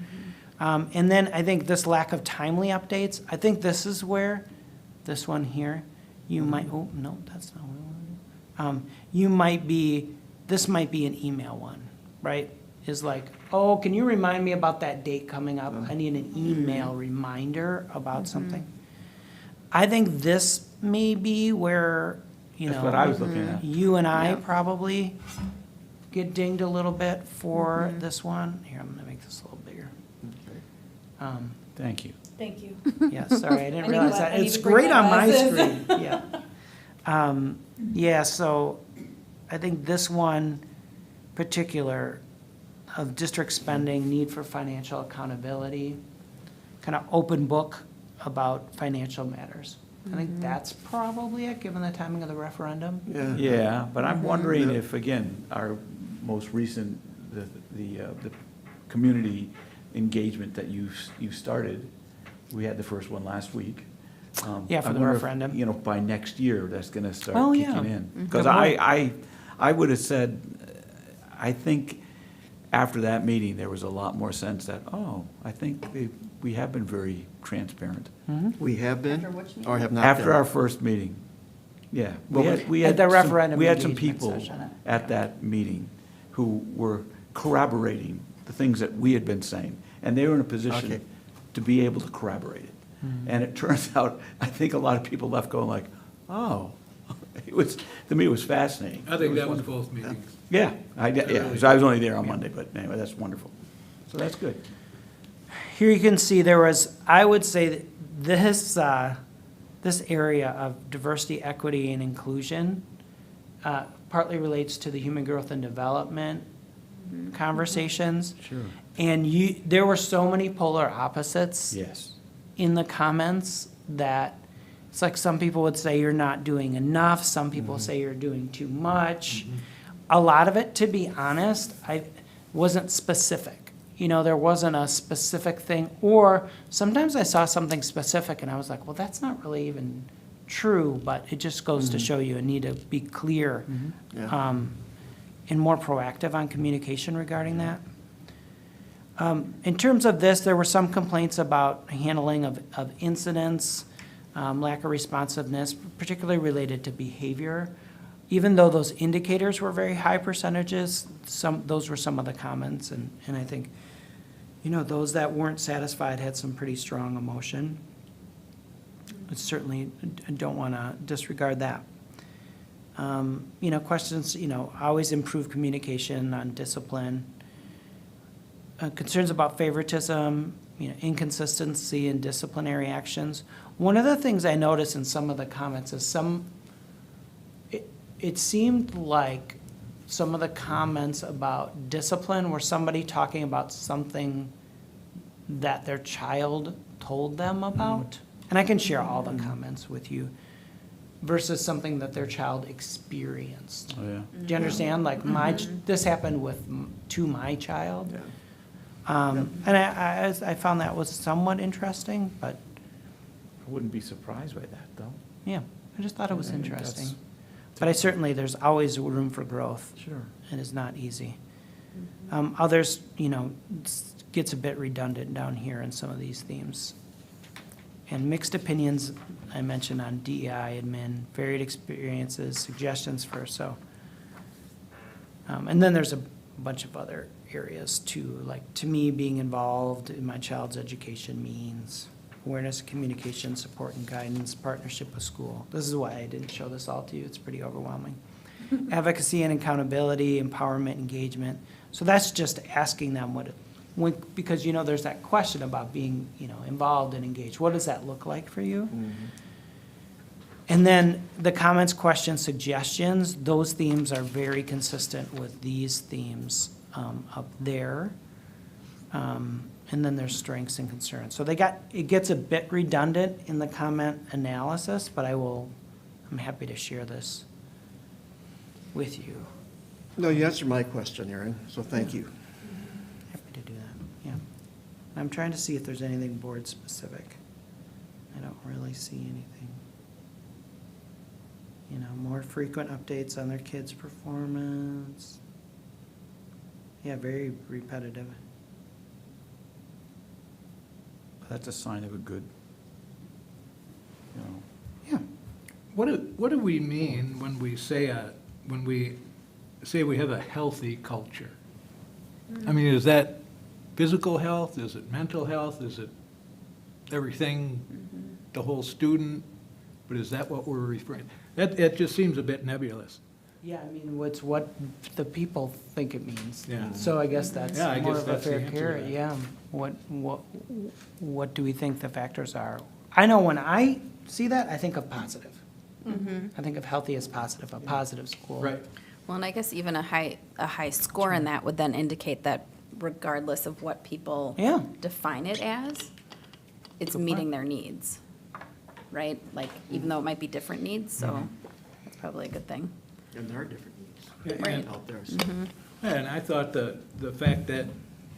And then I think this lack of timely updates, I think this is where, this one here, you might, oh, no, that's not what I want to do. You might be, this might be an email one, right? Is like, oh, can you remind me about that date coming up? I need an email reminder about something. I think this may be where, That's what I was looking at. you and I Yeah. probably get dinged a little bit for this one. Here, I'm gonna make this a little bigger. Thank you. Thank you. Yeah, sorry, I didn't I need realize my- that. I need It's to bring great my on my glasses. screen, yeah. Yeah, so I think this one particular of district spending, need for financial accountability, kind of open book about financial matters. I think that's probably it, given the timing of the referendum. Yeah. Yeah, but I'm wondering if, again, our most recent, the community engagement that you've started, we had the first one last week. Yeah, for I the wonder if, referendum. by next year, that's gonna start Oh, kicking yeah. in. Good Because point. I would have said, I think after that meeting, there was a lot more sense that, I think we have been very transparent. We have been, After which meeting? or have not been? After our first meeting, yeah. We At had the some- referendum We had some engagement people session. at that meeting who were corroborating the things that we had been saying, and they were in a Okay. position to be able to corroborate it. And it turns out, I think a lot of people left going like, oh, it was, to me, it was fascinating. I think It that was wonderful. both meetings. Yeah, so I was only there on Monday, but anyway, that's wonderful. So that's good. here you can see there was, I would say that this area of diversity, equity, and inclusion partly relates to the human growth and development conversations. Sure. And there were so many polar opposites Yes. in the comments that it's like some people would say you're not doing enough, some people say you're doing too much. A lot of it, to be honest, wasn't specific. You know, there wasn't a specific thing, or sometimes I saw something specific and I was like, well, that's not really even true, but it just goes to show you need to be clear Yeah. and more proactive on communication regarding that. In terms of this, there were some complaints about handling of incidents, lack of responsiveness, particularly related to behavior. Even though those indicators were very high percentages, those were some of the comments, and I think, you know, those that weren't satisfied had some pretty strong emotion. I certainly don't want to disregard that. You know, questions, you know, always improve communication on discipline. Concerns about favoritism, you know, inconsistency in disciplinary actions. One of the things I noticed in some of the comments is it seemed like some of the comments about discipline were somebody talking about something that their child told them about. And I can share all the comments with you, versus something that their child experienced. Oh, yeah. Do you understand? Like this happened to my child. Yeah. And I found that was somewhat interesting, but I wouldn't be surprised by that, though. yeah, I just thought it was I think interesting. that's- But there's always room for growth. Sure. It is not easy. Others, you know, gets a bit redundant down here in some of these themes. And mixed opinions, I mentioned on DEI, admin, varied experiences, suggestions for, so. And then there's a bunch of other areas too, like, to me, being involved in my child's education means awareness, communication, support and guidance, partnership with school. This is why I didn't show this all to you, it's pretty overwhelming. Advocacy and accountability, empowerment, engagement. So that's just asking them because, you know, there's that question about being, you know, involved and engaged. What does that look like for you? And then the comments, questions, suggestions, those themes are very consistent with these themes up there. And then there's strengths and concerns. So it gets a bit redundant in the comment analysis, but I'm happy to share this with you. No, you answered my question, Aaron, so thank you. Happy to do that, yeah. I'm trying to see if there's anything board specific. I don't really see anything. You know, more frequent updates on their kids' performance. Yeah, very repetitive. That's a sign of a good, you know. Yeah. What do we mean when we say we have a healthy culture? I mean, is that physical health? Is it mental health? Is it everything, the whole student? But is that what we're referring? That just seems a bit nebulous. Yeah, I mean, it's what the people think it means. Yeah. So I guess that's Yeah, I more guess of a that's the fair answer to carrot, that. yeah. What do we think the factors are? I know when I see that, I think of positive. I think of healthy as positive, a positive school. Right. Well, and I guess even a high score in that would then indicate that regardless of what people Yeah. define it as, it's meeting their needs, right? Like, even though it might be different needs, so that's probably a good thing. And there are different needs And- out there, so. And I thought the fact that,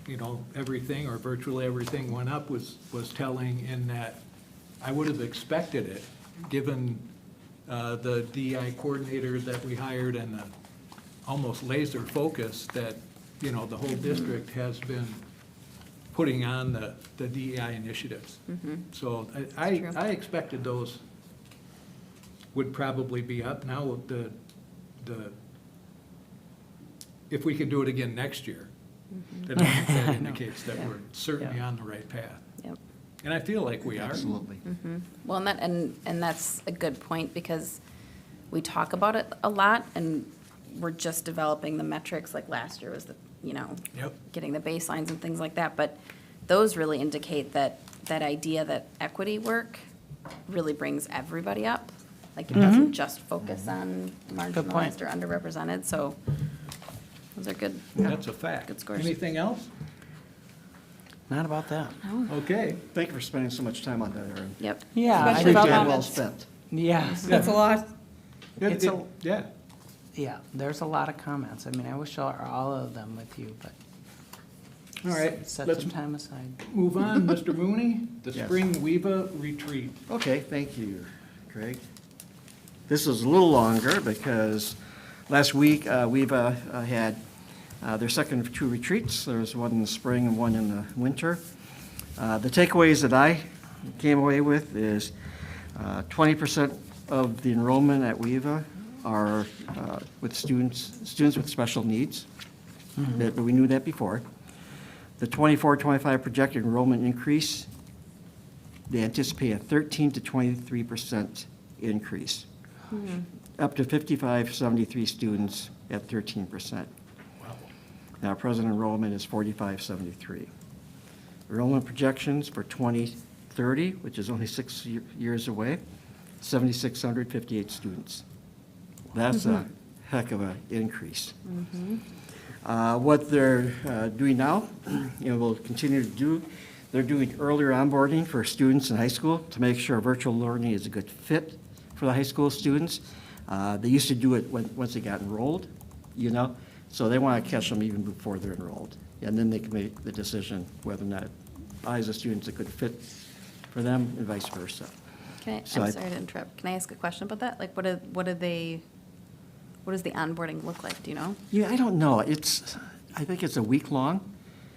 you know, everything or virtually everything went up was telling in that I would have expected it, given the DEI coordinator that we hired and the almost laser focus that, you know, the whole district has been putting on the DEI initiatives. So I true. expected those would probably be up. Now, if we can do it again next year, then I think that indicates that we're certainly on the right path. Yep. And I feel like we are. Absolutely. Well, and that's a good point, because we talk about it a lot, and we're just developing the metrics, like last year was the, you know, Yep. getting the baselines and things like that, but those really indicate that, that idea that equity work really brings everybody up. Like, it doesn't just focus on point. marginalized or underrepresented, so those are good. That's a fact. Good scores. Anything else? Not about that. Okay. Thank you for spending so much time on that, Aaron. Yep. Yeah, I Especially felt about Time that, well spent. yes. That's a lot. It's a- Yeah. Yeah, there's a lot of comments. I mean, I wish all of them with you, but All right, set let's some time aside. move on. Mr. Mooney, the Yes. Spring WEVA Retreat. Okay, thank you, Craig. This is a little longer because last week we've had their second of two retreats. There was one in the spring and one in the winter. The takeaways that I came away with is 20% of the enrollment at WEVA are with students with special needs. But we knew that before. The 24-25 projected enrollment increase, they anticipate a 13 to 23% increase, up to 5573 students at 13%. Now, present enrollment is 4573. Enrollment projections for 2030, which is only 6 years away, 7,658 students. That's a heck of an increase. What they're doing now, will continue to do, they're doing earlier onboarding for students in high school to make sure virtual learning is a good fit for the high school students. They used to do it once they got enrolled, so they want to catch them even before they're enrolled. And then they can make the decision whether or not I, as a student, is a good fit for them and vice versa. I'm So sorry to interrupt. Can I ask a question about that? Like, what does the onboarding look like? Do you know? Yeah, I don't know. I think it's a week long,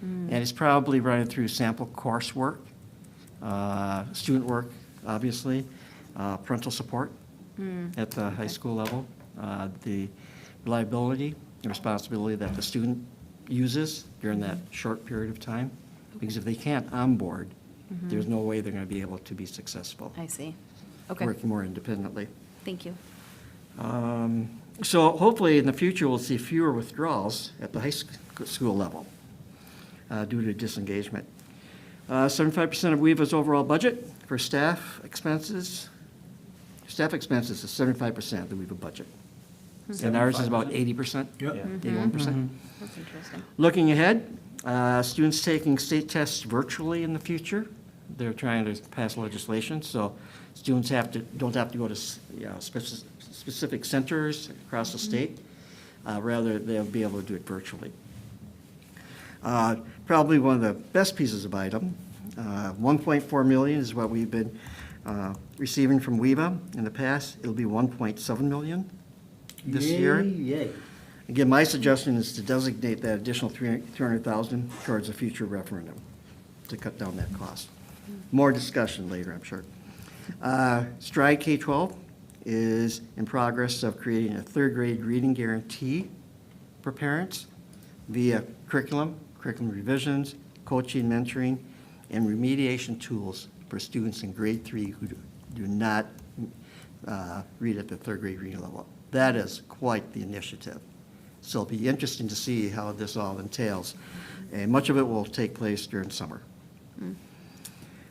and it's probably running through sample coursework, student work, obviously, parental support at the high school level, the reliability and responsibility that the student uses during that short period of time. Because if they can't onboard, there's no way they're going to be able to be successful. I see. Okay. Working more independently. Thank you. So hopefully in the future, we'll see fewer withdrawals at the high school level due to disengagement. 75% of WEVA's overall budget for staff expenses is 75% of the WEVA budget. And ours is about 80%, Yep. 81%. That's interesting. Looking ahead, students taking state tests virtually in the future. They're trying to pass legislation, so students don't have to go to specific centers across the state. Rather, they'll be able to do it virtually. Probably one of the best pieces of item, $1.4 million is what we've been receiving from WEVA in the past. It'll be $1.7 million this year. Yay. Again, my suggestion is to designate that additional $300,000 towards a future referendum to cut down that cost. More discussion later, I'm sure. Stride K-12 is in progress of creating a third grade reading guarantee for parents via curriculum revisions, coaching, mentoring, and remediation tools for students in grade 3 who do not read at the third grade reading level. That is quite the initiative. So it'll be interesting to see how this all entails. And much of it will take place during summer.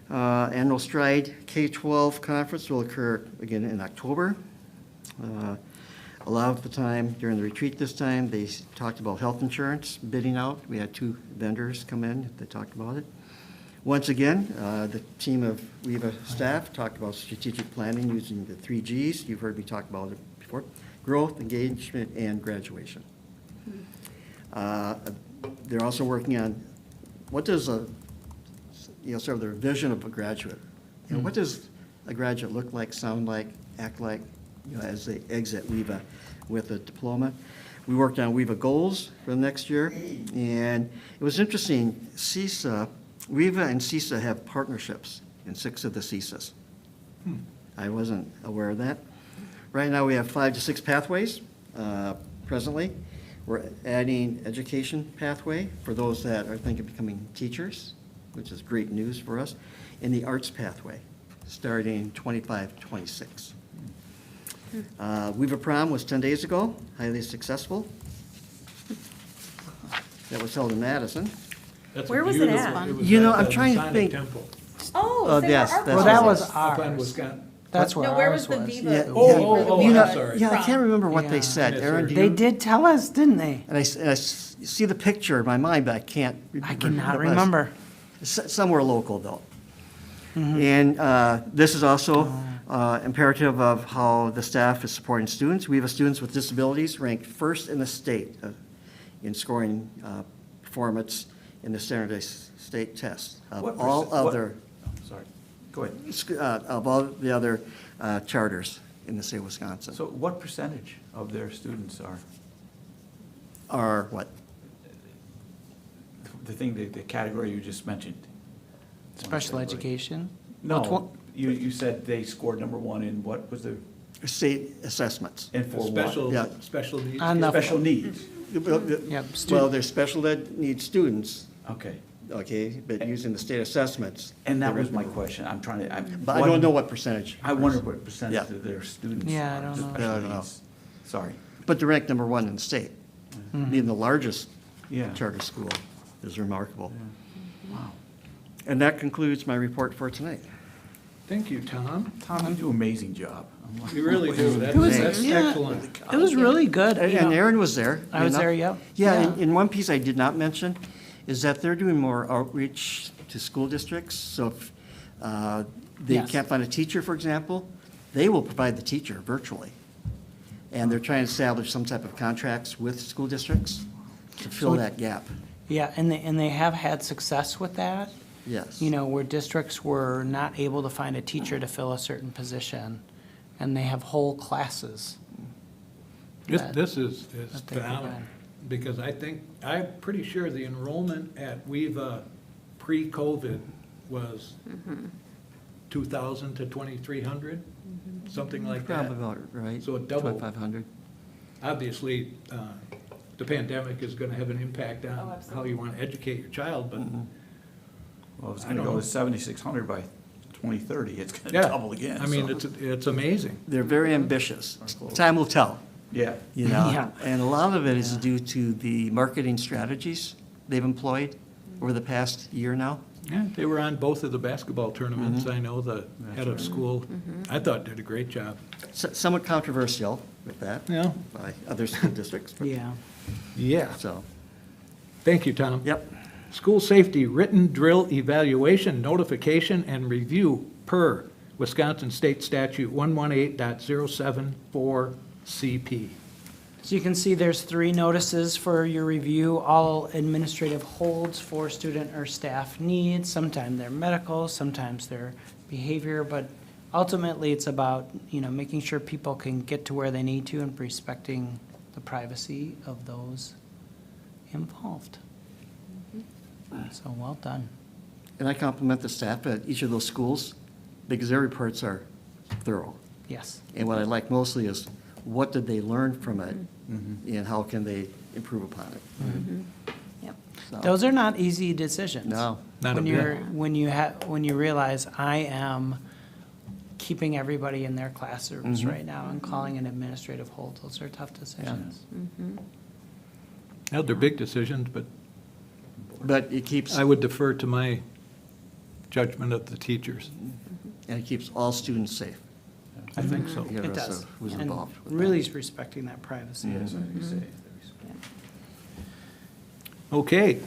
Annual Stride K-12 conference will occur again in October. A lot of the time during the retreat this time, they talked about health insurance bidding out. We had 2 vendors come in that talked about it. Once again, the team of WEVA staff talked about strategic planning using the 3 Gs. You've heard me talk about it before: growth, engagement, and graduation. They're also working on what does sort of their vision of a graduate. What does a graduate look like, sound like, act like, as they exit WEVA with a diploma? We worked on WEVA goals for the next year, and it was interesting. WEVA and CISA have partnerships in 6 of the CISAs. I wasn't aware of that. Right now, we have 5 to 6 pathways presently. We're adding education pathway for those that are thinking of becoming teachers, which is great news for us, and the arts pathway, starting 25-26. WEVA prom was 10 days ago, highly successful. That was held in Madison. That's a Where was it beautiful- at? was You know, at I'm the trying to Masonic think. Temple Oh, Oh, so yes, our that's Well, that was up on ours. Wisconsin. That's where No, where ours was the was. Viva? Yeah, Oh, you know, I'm sorry. Yeah, I can't remember what Yeah. they said. Yes, Aaron, sir. do They you? did tell us, didn't they? And I see the picture in my mind, but I can't. I cannot what it was. remember. Somewhere local, though. And this is also imperative of how the staff is supporting students. We have students with disabilities ranked first in the state in scoring performance in the standardized state test of What all percent- what- other, Oh, sorry, go ahead. of all the other charters in the state of Wisconsin. So what percentage of their students are, Are what? the category you just mentioned? Special education? No, you said they scored number one in what was the, State assessments. and for Special, Yeah. special needs. On the- Special needs, Yep, Well, they're special ed need students, okay. okay, but using the state assessments. And that they're- was my question, I'm trying to, But I don't know what percentage. I wonder what percentage Yeah. of their students Yeah, I are don't just know. special I don't know. needs. Sorry. But they're ranked number one in the state. Being the largest Yeah. charter school is remarkable. Wow. And that concludes my report for tonight. Thank you, Tom. Tom, you do an amazing job. You really do. That's yeah. excellent. It was really good. And you know. Aaron was there. I was you know. there, yep. Yeah, Yeah. and one piece I did not mention is that they're doing more outreach to school districts. So if they Yes. can't find a teacher, for example, they will provide the teacher virtually. And they're trying to establish some type of contracts with school districts to fill that gap. Yeah, and they have had success with that. Yes. You know, where districts were not able to find a teacher to fill a certain position, and they have whole classes. that- This is that they phenomenal, provide. because I'm pretty sure the enrollment at WEVA pre-COVID was 2,000 to 2,300, something like that. Probably about right. So it doubled. 2,500. Obviously, the pandemic is gonna have an impact on how you wanna educate your child, but Well, it's I gonna don't go know. to 7,600 by 2030, it's gonna yeah. double again. I mean, so- it's amazing. They're very ambitious. Time will tell, Yeah, you know? Yeah. And a lot of it is due to the marketing strategies they've employed over the past year now. Yeah, they were on both of the basketball tournaments. I know the head of school, I thought did a great job. Somewhat controversial with that Yeah. by other school districts, but- Yeah. Yeah. so, Thank you, Tom. yep. School safety written drill evaluation, notification, and review per Wisconsin State Statute 118.074 CP. So you can see there's 3 notices for your review, all administrative holds for student or staff needs. Sometimes they're medical, sometimes they're behavior, but ultimately it's about, you know, making sure people can get to where they need to and respecting the privacy of those involved. So well done. And I compliment the staff at each of those schools because their reports are thorough. Yes. And what I like mostly is what did they learn from it and how can they improve upon it? Yep. So, Those are not easy decisions. No. Not a When bit. you're, when you realize I am keeping everybody in their classrooms right now and calling an administrative hold, those are tough decisions. Now, they're big decisions, but But it keeps, I would defer to my judgment of the teachers. and it keeps all students safe. I think so. Regardless It does. of who's And involved with that. really is respecting that privacy. yes, I'd be safe. Okay,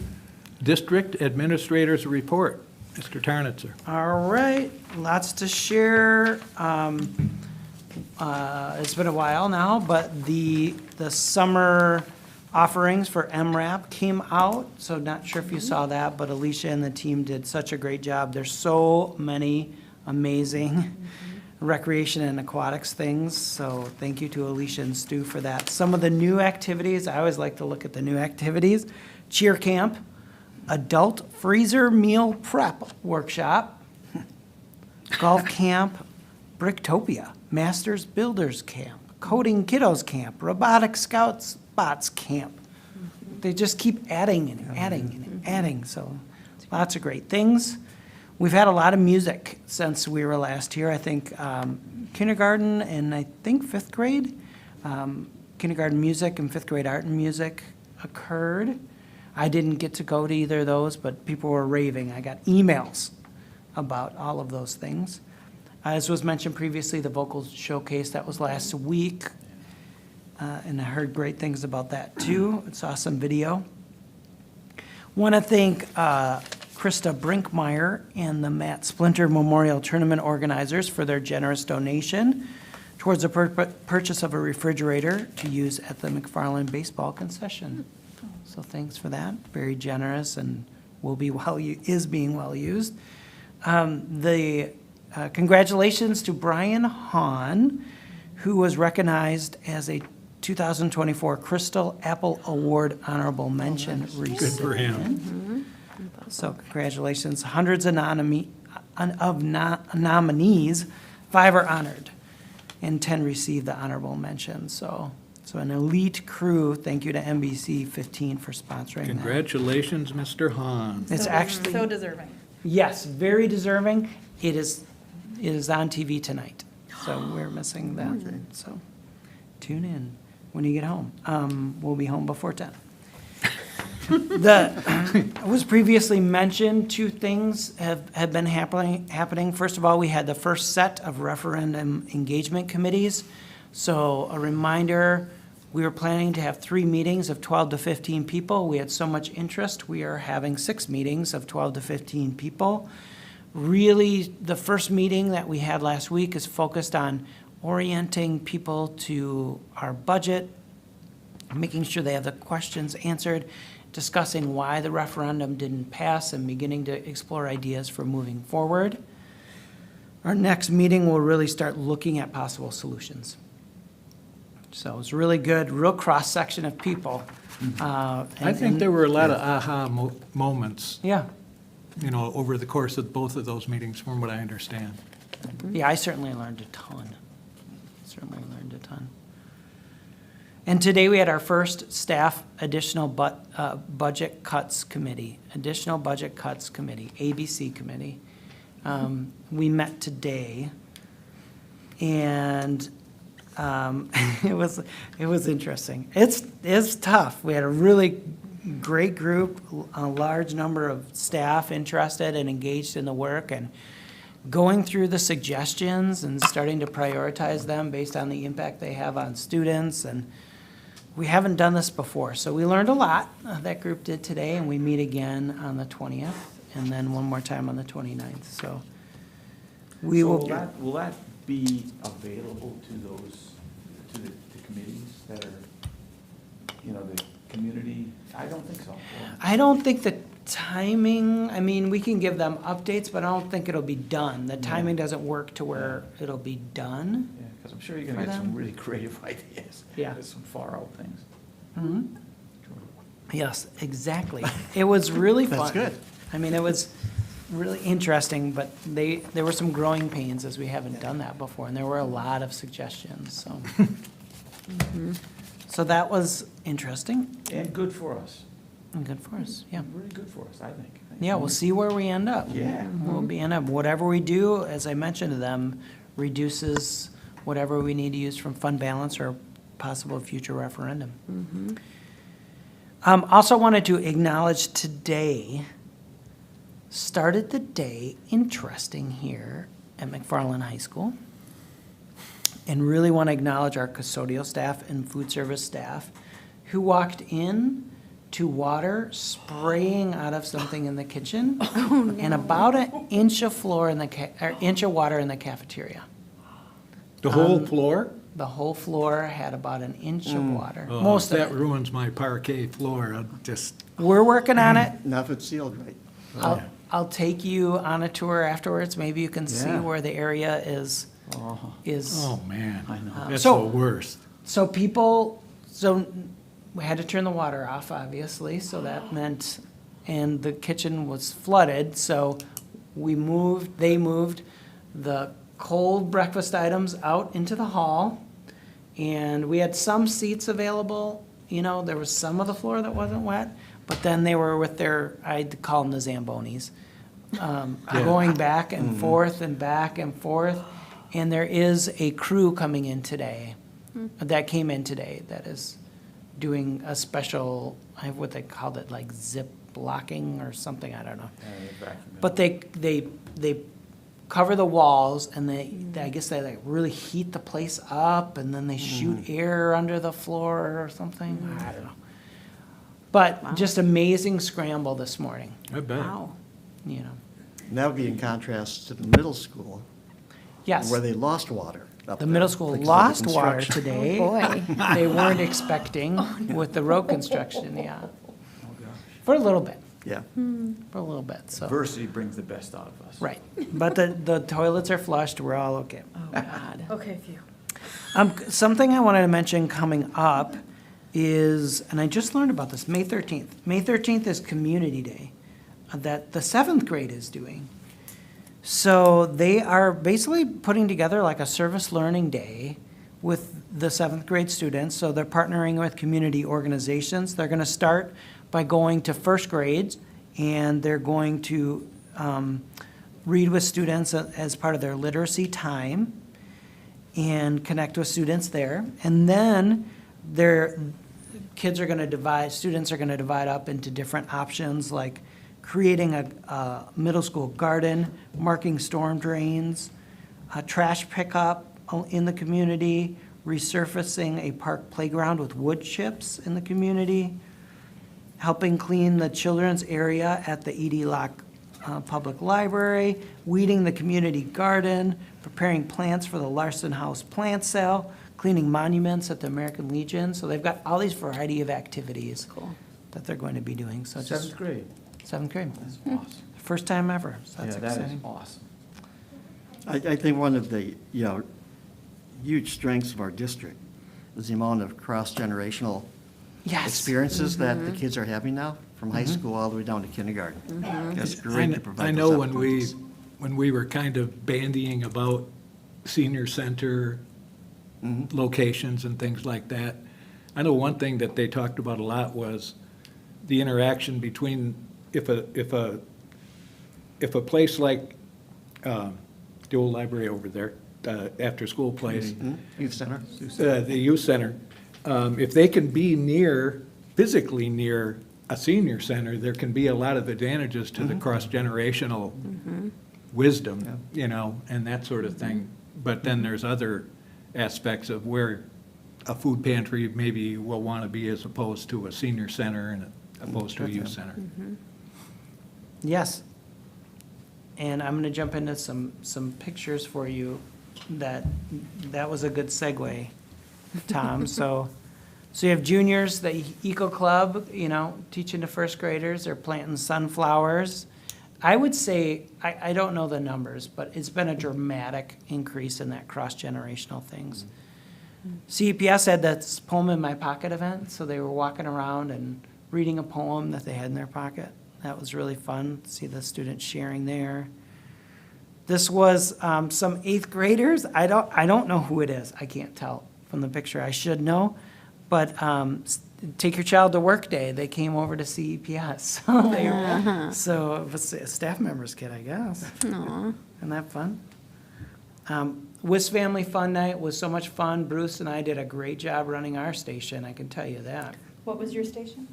district administrators report. Mr. Tarnitzer. All right, lots to share. It's been a while now, but the summer offerings for MRAP came out, so not sure if you saw that, but Alicia and the team did such a great job. There's so many amazing recreation and aquatics things, so thank you to Alicia and Stu for that. Some of the new activities, I always like to look at the new activities. Cheer camp, adult freezer meal prep workshop, golf camp, Bricktopia, Masters Builders Camp, Coding Kiddos Camp, Robotic Scouts Bots Camp. They just keep adding and adding and adding, so lots of great things. We've had a lot of music since we were last here. I think kindergarten and I think 5th grade. Kindergarten music and 5th grade art and music occurred. I didn't get to go to either of those, but people were raving. I got emails about all of those things. As was mentioned previously, the vocal showcase, that was last week. And I heard great things about that too. Saw some video. Want to thank Krista Brinkmeyer and the Matt Splinter Memorial Tournament organizers for their generous donation towards the purchase of a refrigerator to use at the McFarland baseball concession. So thanks for that. Very generous and is being well used. Congratulations to Brian Hahn, who was recognized as a 2024 Crystal Apple Award Honorable Mention recipient. Good for him. So congratulations. Hundreds of nominees, 5 are honored, and 10 received the honorable mention. So an elite crew. Thank you to NBC 15 for sponsoring that. Congratulations, Mr. Hahn. It's actually, So deserving. yes, very deserving. It is on TV tonight, so we're missing that. So tune in when you get home. We'll be home before 10. It was previously mentioned, 2 things have been happening. First of all, we had the first set of referendum engagement committees. So a reminder, we were planning to have 3 meetings of 12 to 15 people. We had so much interest, we are having 6 meetings of 12 to 15 people. Really, the first meeting that we had last week is focused on orienting people to our budget, making sure they have the questions answered, discussing why the referendum didn't pass, and beginning to explore ideas for moving forward. Our next meeting will really start looking at possible solutions. So it's really good, real cross-section of people. I think there were a lot of aha moments, Yeah, over the course of both of those meetings, from what I understand. yeah, I certainly learned a ton. And today we had our first staff additional budget cuts committee, ABC committee. We met today, and it was interesting. It's tough. We had a really great group, a large number of staff interested and engaged in the work, and going through the suggestions and starting to prioritize them based on the impact they have on students. And we haven't done this before, so we learned a lot. That group did today, and we meet again on the 20th, and then one more time on the 29th. So we So will. will that be available to the committees that are, the community? I don't think so. I don't think the timing, we can give them updates, but I don't think it'll be done. The timing doesn't work to where it'll be done. Yeah, because I'm sure you're gonna For get some them? really creative ideas. Yeah. There's some far out things. Yes, exactly. It was really fun. That's good. It was really interesting, but there were some growing pains as we haven't done that before, and there were a lot of suggestions, so. So that was interesting And good for us. and good for us, yeah. Really good for us, I think. Yeah, we'll see where we end up. Yeah. Whatever we do, as I mentioned to them, reduces whatever we need to use from fund balance or possible future referendum. Also wanted to acknowledge today, started the day interesting here at McFarland High School. And really want to acknowledge our custodial staff and food service staff who walked in to water spraying out of something in the kitchen. And about an inch of water in the cafeteria. The whole floor? The whole floor had about an inch of water, Oh, most of that it. ruins my parquet floor. I'll just, We're working on it. Now if it's sealed right. I'll take you on a tour afterwards. Maybe you can see Yeah. where the area is. oh, man. I know. That's So- the worst. So we had to turn the water off, obviously, so that meant, and the kitchen was flooded, so they moved the cold breakfast items out into the hall, and we had some seats available, there was some of the floor that wasn't wet, but then they were with I'd call them the Zambonis, going back and forth and back and forth. And there is a crew coming in today, that came in today, that is doing a special, I have what they called it, like zip blocking or something, I don't know. But they cover the walls and I guess they like really heat the place up and then they shoot air under the floor or something. I don't know. But just amazing scramble this morning, I bet. Wow. you know. And that would be in contrast to the middle school, Yes, where they lost water. up the there middle school because of the lost water construction. today. Boy. They weren't expecting with the road construction, yeah. For a little bit, Yeah. for a little bit, so. Diversity brings the best out of us. Right, but the toilets are flushed, we're all okay. Oh, God. Okay, phew. Something I wanted to mention coming up is, and I just learned about this, May 13th. May 13th is Community Day that the 7th grade is doing. So they are basically putting together like a service learning day with the 7th grade students. So they're partnering with community organizations. They're going to start by going to first grades, and they're going to read with students as part of their literacy time and connect with students there. And then students are going to divide up into different options, like creating a middle school garden, marking storm drains, a trash pickup in the community, resurfacing a park playground with wood chips in the community, helping clean the children's area at the E.D. Locke Public Library, weeding the community garden, preparing plants for the Larson House plant sale, cleaning monuments at the American Legion. So they've got all these variety of activities that they're going to be doing. So just 7th grade. 7th grade. That's awesome. First time ever, so that's Yeah, that is exciting. awesome. I think one of the, huge strengths of our district is the amount of cross-generational Yes. experiences that the kids are having now, from high school all the way down to kindergarten. That's great to provide I those know opportunities. when we were kind of bandying about senior center locations and things like that, I know one thing that they talked about a lot was the interaction between, if a place like the old library over there, after-school place, Youth Center. the youth center, if they can be physically near a senior center, there can be a lot of advantages to the cross-generational wisdom, and that sort of thing. But then there's other aspects of where a food pantry maybe will want to be as opposed to a senior center and opposed to a youth center. Yes. And I'm going to jump into some pictures for you that was a good segue, Tom. So you have juniors, the Eco Club, teaching to first graders. They're planting sunflowers. I would say, I don't know the numbers, but it's been a dramatic increase in that cross-generational things. CEPS had that Poem in My Pocket event, so they were walking around and reading a poem that they had in their pocket. That was really fun, to see the students sharing there. This was some 8th graders. I don't know who it is. I can't tell from the picture. I should know. But Take Your Child to Work Day, they came over to CEPS. So it was a staff member's kid, I guess. Aw. Isn't that fun? WIS Family Fun Night was so much fun. Bruce and I did a great job running our station, I can tell you that. What was your station?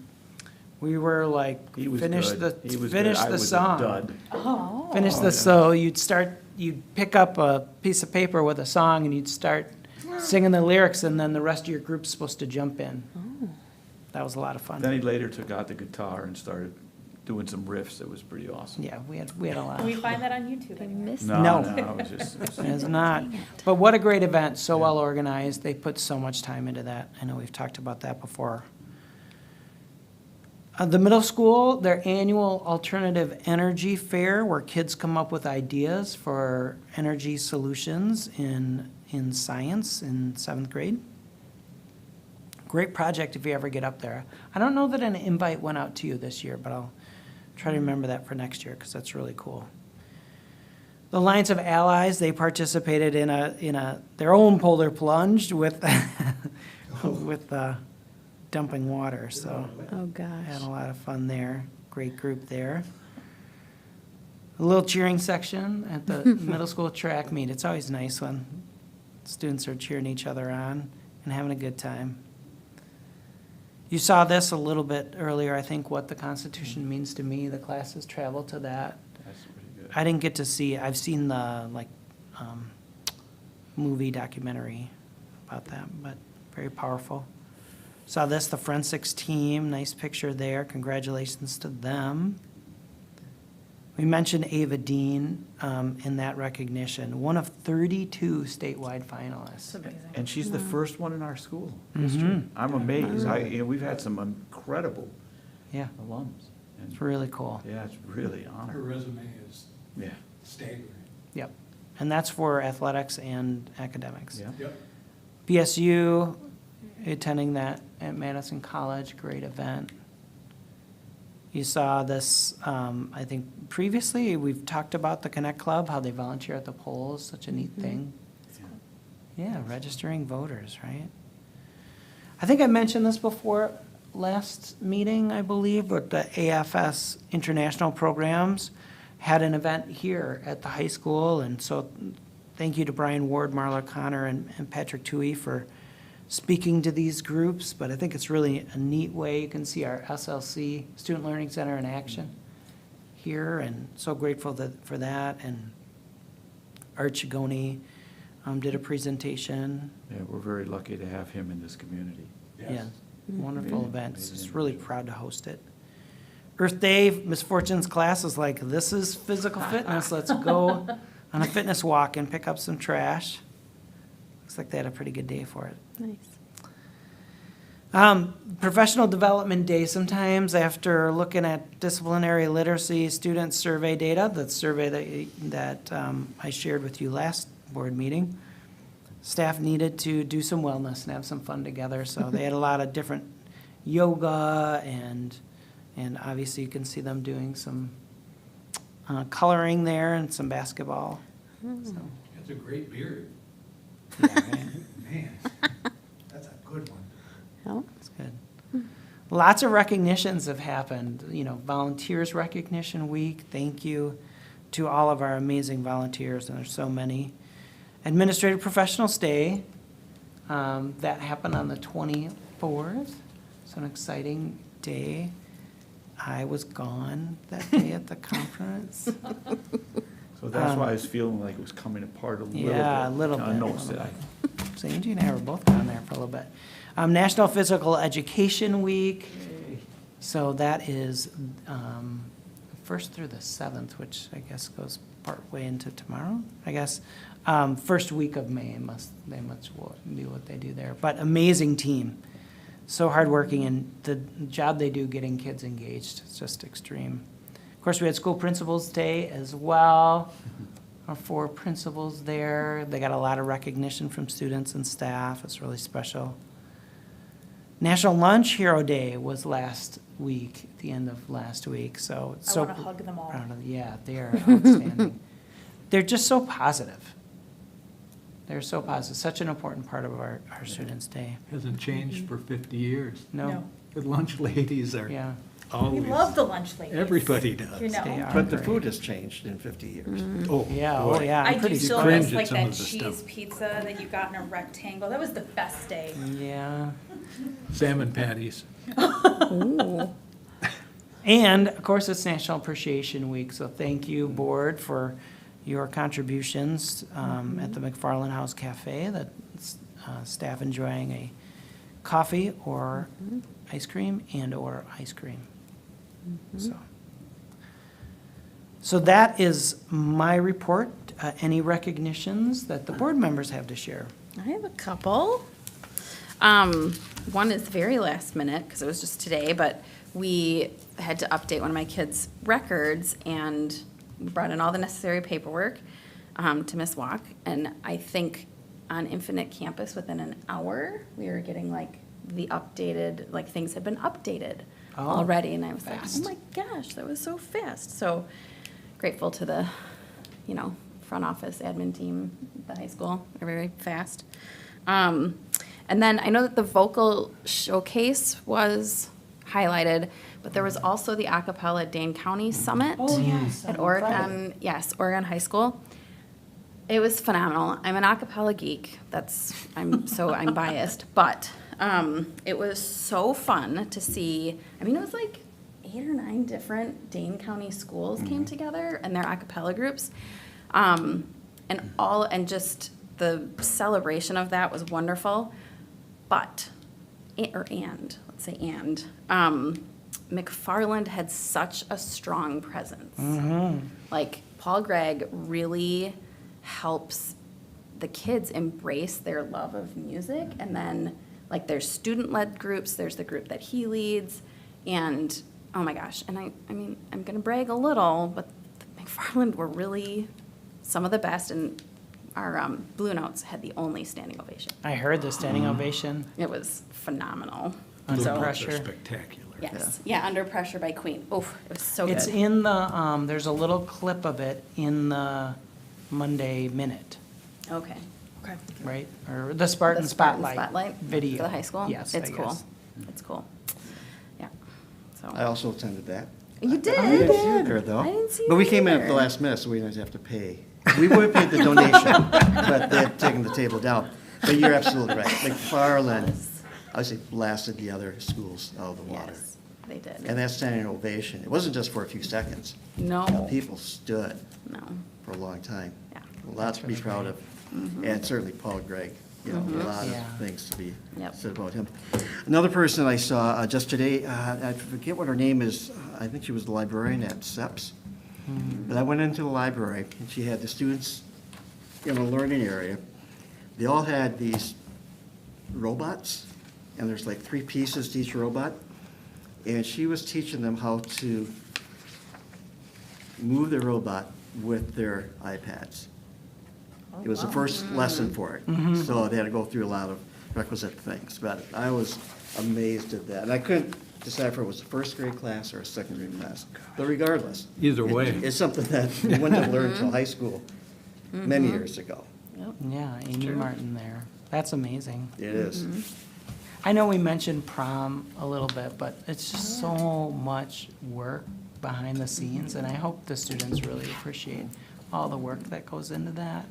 We were like, He was finish good. He was finish good. I the was a song. dud. Oh. Finish the, so you'd pick up a piece of paper with a song and you'd start singing the lyrics, and then the rest of your group's supposed to jump in. That was a lot of fun. Then he later took out the guitar and started doing some riffs. It was pretty awesome. Yeah, we had a lot. Can we find that on YouTube? I anywhere? missed No, No. it was just, It's not. But what a great event, so well organized. They put so much time into that. I know we've talked about that before. The middle school, their annual alternative energy fair, where kids come up with ideas for energy solutions in science in 7th grade. Great project if you ever get up there. I don't know that an invite went out to you this year, but I'll try to remember that for next year, because that's really cool. The Alliance of Allies, they participated in their own polar plunge with dumping water, so Oh, gosh. had a lot of fun there. Great group there. A little cheering section at the middle school track meet. It's always nice when students are cheering each other on and having a good time. You saw this a little bit earlier, I think, what the Constitution means to me. The classes travel to that. That's pretty good. I didn't get to see, I've seen the, movie documentary about that, but very powerful. Saw this, the forensics team, nice picture there. Congratulations to them. We mentioned Ava Dean in that recognition, one of 32 statewide finalists. And she's the first one in our school history. I'm amazed. We've had some incredible Yeah, alums. And it's really cool. yeah, it's really Her honored. resume is Yeah, staggering. Yep. And that's for athletics and academics. yeah. Yep. BSU, attending that at Madison College, great event. You saw this, I think previously, we've talked about the Connect Club, how they volunteer at the polls, such a neat thing. Yeah, registering voters, right? I think I mentioned this before, last meeting, I believe, but the AFS International Programs had an event here at the high school, and so thank you to Brian Ward, Marla Connor, and Patrick Toohey for speaking to these groups, but I think it's really a neat way. You can see our SLC, Student Learning Center in action here, and so grateful for that. And Art Chigoni did a presentation. Yeah, we're very lucky to have him in this community. Yeah, wonderful Yeah, events. amazing Just really individual. proud to host it. Earth Day, Miss Fortune's class is like, this is physical fitness. Let's go on a fitness walk and pick up some trash. Looks like they had a pretty good day for it. Nice. Professional Development Day, sometimes after looking at disciplinary literacy student survey data, the survey that I shared with you last board meeting, staff needed to do some wellness and have some fun together, so they had a lot of different yoga, and obviously you can see them doing some coloring there and some basketball. So, That's a great beard. yeah, right. Man, that's a good one. Oh, That's good. Lots of recognitions have happened, Volunteers Recognition Week, thank you to all of our amazing volunteers, and there's so many. Administrative Professionals Day, that happened on the 24th, so an exciting day. I was gone that day at the conference. So that's why I was feeling like it was coming apart a little bit. Yeah, a little bit. I noticed it. So Angie and I were both down there for a little bit. National Physical Education Week, so that is 1st through the 7th, which I guess goes part way into tomorrow, I guess. First week of May they must do what they do there. But amazing team, so hardworking, and the job they do getting kids engaged, it's just extreme. Of course, we had School Principals Day as well. Our 4 principals there. They got a lot of recognition from students and staff. It's really special. National Lunch Hero Day was last week, at the end of last week, so. I want to hug them all. Yeah, they are outstanding. They're just so positive. They're so positive, such an important part of our students' day. Hasn't changed for 50 years. No, The lunch ladies are yeah. We always, love the lunch ladies. everybody does. You know. They are But the great. food has changed in 50 years. Oh, Yeah, boy. oh, yeah. I I'm do pretty still cringe miss at like some that of the cheese stuff. pizza that you got in a rectangle. That was the best day. Yeah. Salmon patties. And, of course, it's National Appreciation Week, so thank you, board, for your contributions at the McFarland House Cafe, that staff enjoying a coffee or ice cream and/or ice cream. So that is my report. Any recognitions that the board members have to share? I have a couple. One is very last minute, because it was just today, but we had to update one of my kids' records, and we brought in all the necessary paperwork to Miss Walk, and I think on Infinite Campus, within an hour, we were getting like the updated, like things had been updated Oh, already, and I was fast. like, oh my gosh, that was so fast. So grateful to the, front office admin team at the high school. They're very fast. And then I know that the vocal showcase was highlighted, but there was also the a cappella Dane County Summit yes. at Oregon, Oregon High School. It was phenomenal. I'm an a cappella geek. I'm biased, but It was so fun to see, I mean, it was like 8 or 9 different Dane County schools came together and their a cappella groups. And just the celebration of that was wonderful. But, let's say McFarland had such a strong presence. Like, Paul Gregg really helps the kids embrace their love of music, and then, like, there's student-led groups, there's the group that he leads, and, oh my gosh, and I mean, I'm gonna brag a little, but the McFarland were really some of the best, and our Blue Notes had the only standing ovation. I heard the standing ovation. It was phenomenal. Under So- Those are pressure. spectacular. Yes, yeah, Under Pressure by Queen. Oof, it was so good. It's in the, there's a little clip of it in the Monday Minute, Okay. Okay. right? Or the Spartan The Spartan Spotlight video. For the high school? Yes, It's I cool. guess. It's cool. Yeah, I so. also attended that. You I did? didn't see you there, though. I didn't see you But we came in at either. the last minute, so we didn't have to pay. We would have paid the donation, but they had taken the table down. But you're absolutely right. McFarland, I would say, blasted the other schools out of the water. Yes, they did. And that standing ovation, it wasn't just for a few seconds. No, People stood no. for a long time. Yeah. A lot to be proud of. And certainly Paul Gregg, a lot Yeah. of things to be Yep. said about him. Another person I saw just today, I forget what her name is, I think she was the librarian at SEPS. But I went into the library, and she had the students in a learning area. They all had these robots, and there's like 3 pieces to each robot. And she was teaching them how to move the robot with their iPads. It was the first lesson for it. So they had to go through a lot of requisite things. But I was amazed at that. And I couldn't decipher if it was a first grade class or a second grade class. But regardless. Either way. It's something that we wouldn't have learned until high school many years ago. Yeah, Amy Martin there. That's amazing. It is. I know we mentioned prom a little bit, but it's just so much work behind the scenes, and I hope the students really appreciate all the work that goes into that.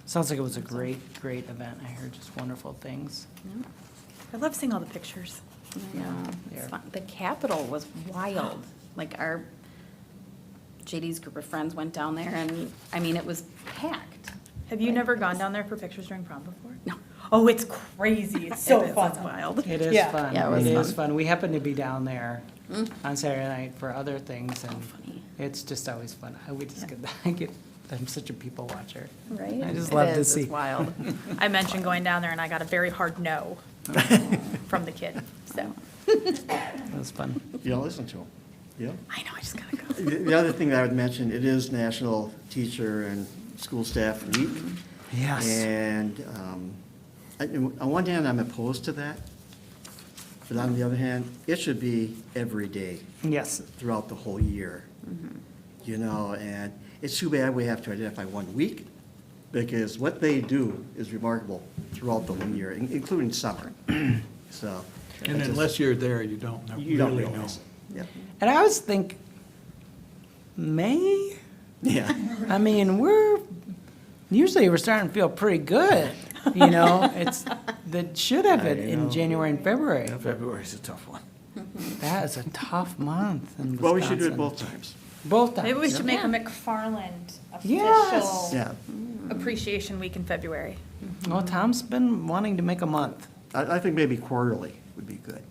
Sounds like it was a great, great event. I heard just wonderful things. I love seeing all the pictures. Yeah, it's Yeah. fun. The Capitol was wild. Like, our, JD's group of friends went down there, and, I mean, it was packed. Have you never gone down there for pictures during prom before? No. Oh, it's crazy. It's so It is. fun. It's wild. It is Yeah. fun. Yeah, it was It is fun. fun. We happened to be down there on Saturday night for other things, and funny. it's just always fun. I'm such a people watcher. Right? I just It love to is. see. It's wild. I mentioned going down there and I got a very hard no from the kid, so. It was fun. You don't listen to them. Yeah. I know, I just gotta go. The other thing that I would mention, it is National Teacher and School Staff Week. Yes. And on one hand, I'm opposed to that. But on the other hand, it should be every day Yes. throughout the whole year. You know, and it's too bad we have to identify one week, because what they do is remarkable throughout the whole year, including summer. So. And I just- unless you're there, you don't You don't really know. realize it. Yeah. And I always think, May? Yeah. I mean, usually we're starting to feel pretty good, you know? It's, that should have it in January and February. February's a tough one. That is a tough month in Wisconsin. Well, we should do it both times. Both times. Maybe we should make a Yeah. McFarland Yes. official Yeah. appreciation week in February. Well, Tom's been wanting to make a month. I think maybe quarterly would be good.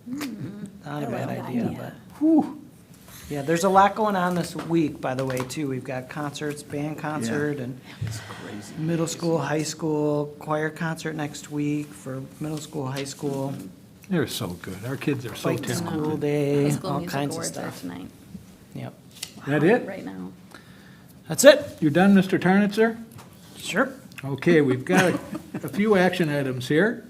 Not a bad that idea, idea. but, whew. Yeah, there's a lot going on this week, by the way, too. We've got concerts, band concert, and middle school, high school, choir concert next week for middle school, high school, They're so good. Our kids are so bike to school talented. day, High school all music kinds of awards are stuff. tonight. Yep. That it? Right now. That's it. You're done, Mr. Tarnitzer? Sure. Okay, we've got a few action items here.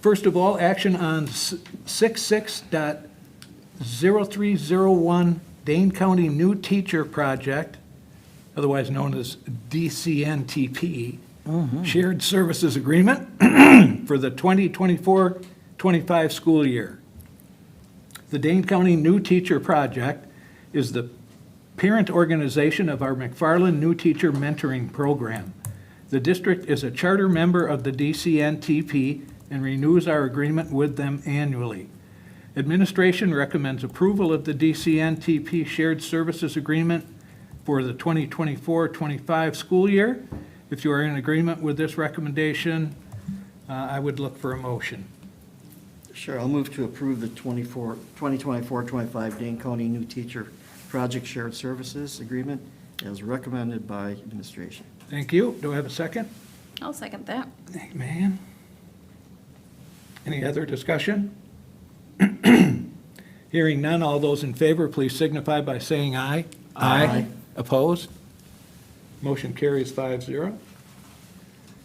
First of all, action on 66.0301 Dane County New Teacher Project, otherwise known as DCNTP, Shared Services Agreement for the 2024-25 school year. The Dane County New Teacher Project is the parent organization of our McFarland New Teacher Mentoring Program. The district is a charter member of the DCNTP and renews our agreement with them annually. Administration recommends approval of the DCNTP Shared Services Agreement for the 2024-25 school year. If you are in agreement with this recommendation, I would look for a motion. Sure, I'll move to approve the 2024-25 Dane County New Teacher Project Shared Services Agreement as recommended by administration. Thank you. Do I have a second? I'll second that. Amen. Any other discussion? Hearing none, all those in favor, please signify by saying aye. Aye. Opposed? Motion carries 5-0.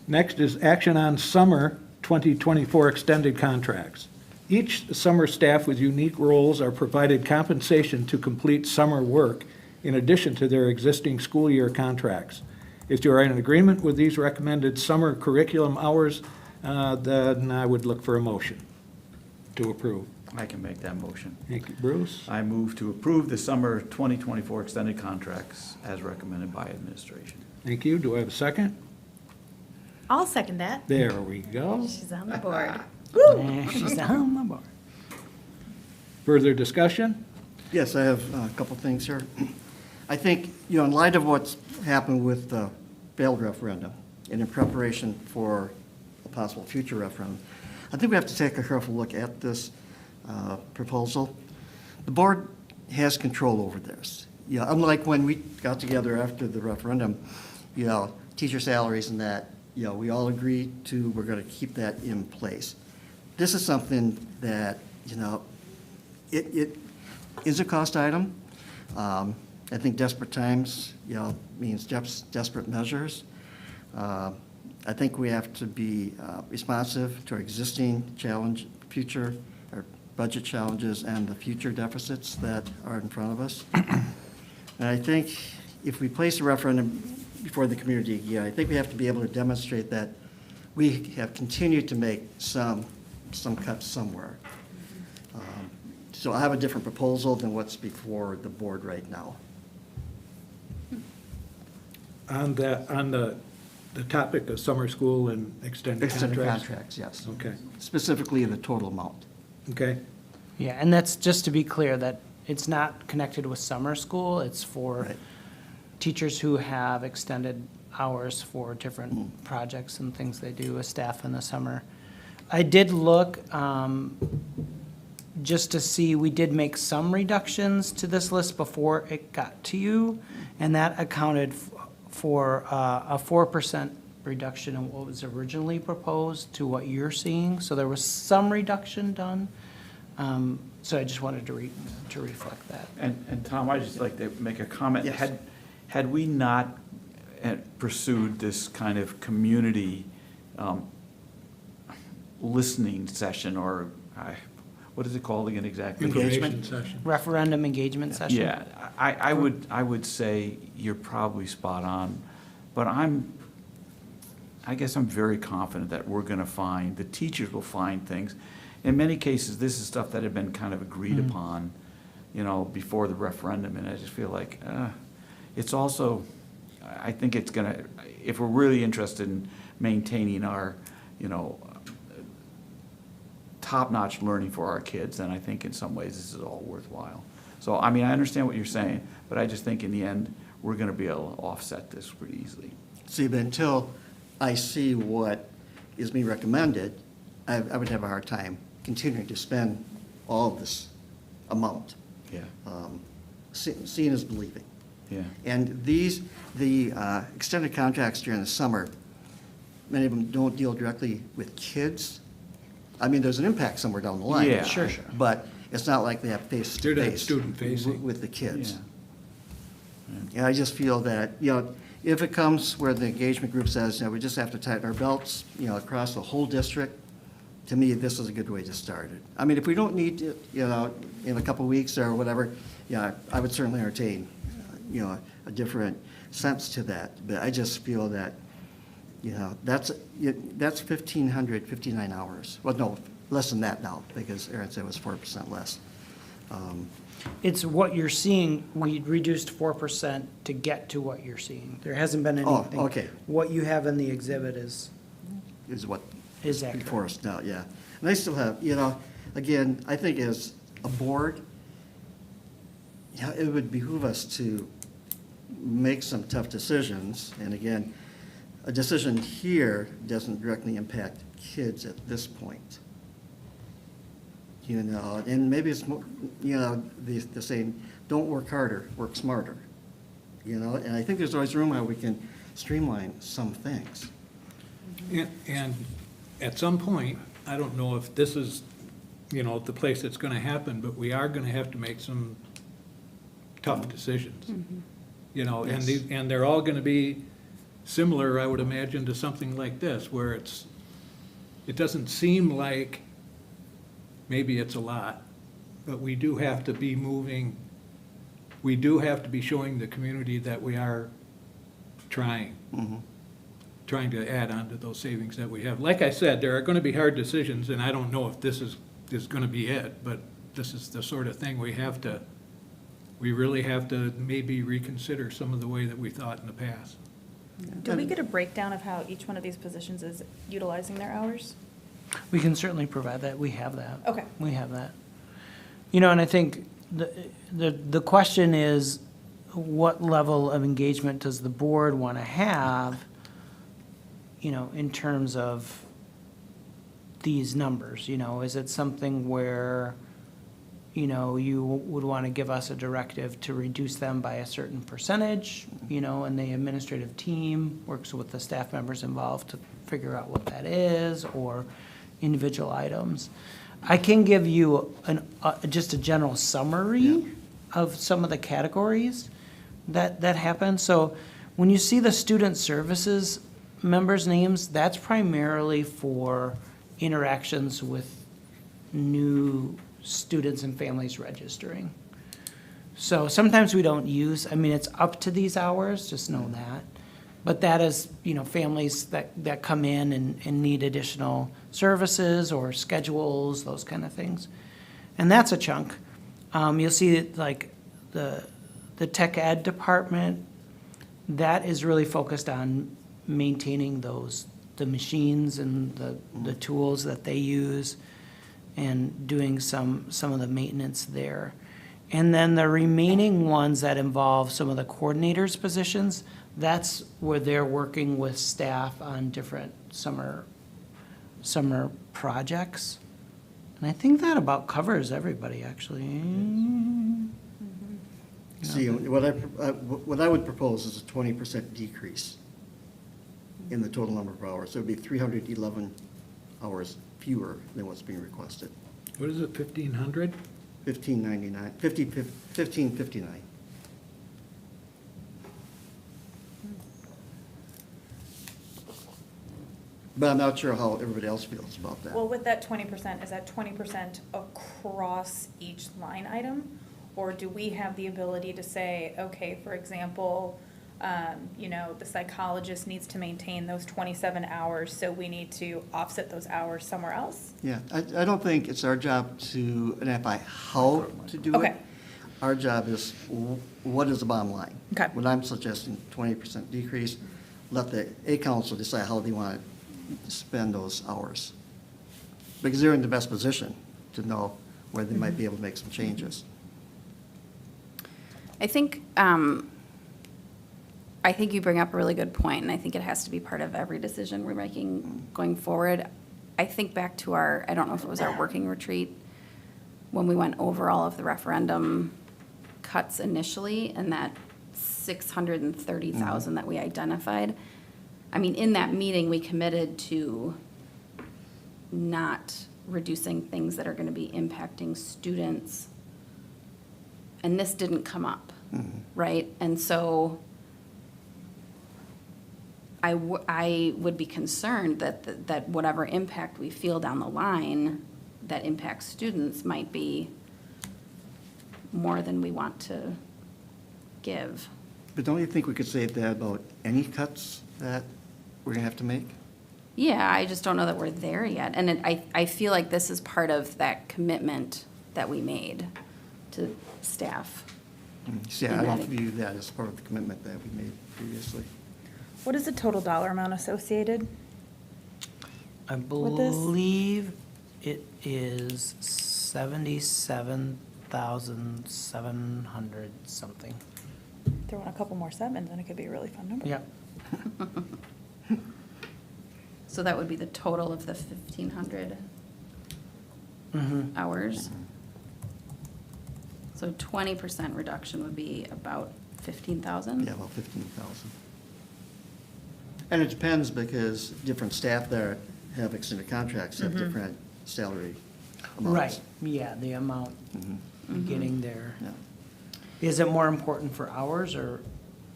Next is action on summer 2024 extended contracts. Each summer staff with unique roles are provided compensation to complete summer work in addition to their existing school year contracts. If you are in agreement with these recommended summer curriculum hours, then I would look for a motion to approve. I can make that motion. Thank you, Bruce. I move to approve the summer 2024 extended contracts as recommended by administration. Thank you. Do I have a second? I'll second that. There we go. She's on the board. She's on the board. Further discussion? Yes, I have a couple things here. I think, in light of what's happened with the failed referendum and in preparation for a possible future referendum, I think we have to take a careful look at this proposal. The board has control over this. Unlike when we got together after the referendum, teacher salaries and that, we all agreed to, we're going to keep that in place. This is something that, it is a cost item. I think desperate times, means desperate measures. I think we have to be responsive to our existing future, our budget challenges and the future deficits that are in front of us. And I think if we place a referendum before the community again, I think we have to be able to demonstrate that we have continued to make some cuts somewhere. So I have a different proposal than what's before the board right now. On the topic of summer school and extended Extended contracts? contracts, yes. Okay, Specifically the total amount. okay. Yeah, and that's just to be clear that it's not connected with summer school. It's for Right. teachers who have extended hours for different projects and things they do as staff in the summer. I did look just to see, we did make some reductions to this list before it got to you, and that accounted for a 4% reduction in what was originally proposed to what you're seeing. So there was some reduction done. So I just wanted to reflect that. And Tom, I'd just like to make a comment. Yes. Had we not pursued this kind of community listening session, or what is it called again exactly? Information session. Referendum engagement session? Yeah, I would say you're probably spot on, but I guess I'm very confident that we're gonna find, the teachers will find things. In many cases, this is stuff that had been kind of agreed upon, before the referendum, and I just feel like, it's also, I think it's gonna, if we're really interested in maintaining our, top-notch learning for our kids, then I think in some ways this is all worthwhile. So, I understand what you're saying, but I just think in the end, we're gonna be able to offset this pretty easily. See, but until I see what is being recommended, I would have a hard time continuing to spend all of this amount. Yeah, Seeing is believing. yeah. And the extended contracts during the summer, many of them don't deal directly with kids. There's an impact somewhere down the line. Yeah. Sure. But it's not like they have They're not face-to-face student-facing. with the kids. Yeah. And I just feel that, if it comes where the engagement group says, we just have to tighten our belts, across the whole district, to me, this is a good way to start it. If we don't need to, in a couple of weeks or whatever, I would certainly entertain, a different sense to that. But I just feel that, that's 1,559 hours. Well, no, less than that now, because Aaron said it was 4% less. It's what you're seeing, we reduced 4% to get to what you're seeing. There hasn't been Oh, anything. okay. What you have in the exhibit is, Is what, Is accurate. Before us now, yeah. And I still have, again, I think as a board, it would behoove us to make some tough decisions. And again, a decision here doesn't directly impact kids at this point. And maybe it's more, the saying, don't work harder, work smarter. And I think there's always room how we can streamline some things. And at some point, I don't know if this is, the place that's gonna happen, but we are gonna have to make some tough decisions. And they're all gonna be similar, I would imagine, to something like this, where it doesn't seem like maybe it's a lot, but we do have to be moving, we do have to be showing the community that we are trying to add on to those savings that we have. Like I said, there are gonna be hard decisions, and I don't know if this is gonna be it, but this is the sort of thing we really have to maybe reconsider some of the way that we thought in the past. Do we get a breakdown of how each one of these positions is utilizing their hours? We can certainly provide that. We have that. Okay. We have that. And I think the question is, what level of engagement does the board want to have, in terms of these numbers? Is it something where, you would want to give us a directive to reduce them by a certain percentage, and the administrative team works with the staff members involved to figure out what that is, or individual items? I can give you just a general summary of some of the categories that happen. So when you see the student services members' names, that's primarily for interactions with new students and families registering. So sometimes we don't use, it's up to these hours, just know that. But that is, families that come in and need additional services or schedules, those kind of things. And that's a chunk. You'll see like the tech ed department, that is really focused on maintaining the machines and the tools that they use and doing some of the maintenance there. And then the remaining ones that involve some of the coordinators' positions, that's where they're working with staff on different summer projects. And I think that about covers everybody, actually. See, what I would propose is a 20% decrease in the total number of hours. So it would be 311 hours fewer than what's being requested. What is it, 1,500? 1559. But I'm not sure how everybody else feels about that. Well, with that 20%, is that 20% across each line item? Or do we have the ability to say, okay, for example, the psychologist needs to maintain those 27 hours, so we need to offset those hours somewhere else? Yeah, I don't think it's our job to identify how to do it. Okay. Our job is, what is the bottom line? Okay. When I'm suggesting 20% decrease, let the A council decide how they want to spend those hours. Because they're in the best position to know where they might be able to make some changes. I think you bring up a really good point, and I think it has to be part of every decision we're making going forward. I think back to I don't know if it was our working retreat, when we went over all of the referendum cuts initially, and that 630,000 that we identified. In that meeting, we committed to not reducing things that are going to be impacting students, and this didn't come up, right? And so I would be concerned that whatever impact we feel down the line that impacts students might be more than we want to give. But don't you think we could say that about any cuts that we're going to have to make? Yeah, I just don't know that we're there yet. And I feel like this is part of that commitment that we made to staff. See, I don't view that as part of the commitment that we made previously. What is the total dollar amount associated? I this? believe it is 77,700 something. Throw in a couple more sevens and it could be a really fun number. Yeah. So that would be the total of the 1,500 hours. So 20% reduction would be about 15,000? Yeah, about 15,000. And it depends because different staff there have extended contracts have different salary amounts. Right, yeah, the amount you're getting there. Yeah. Is it more important for hours or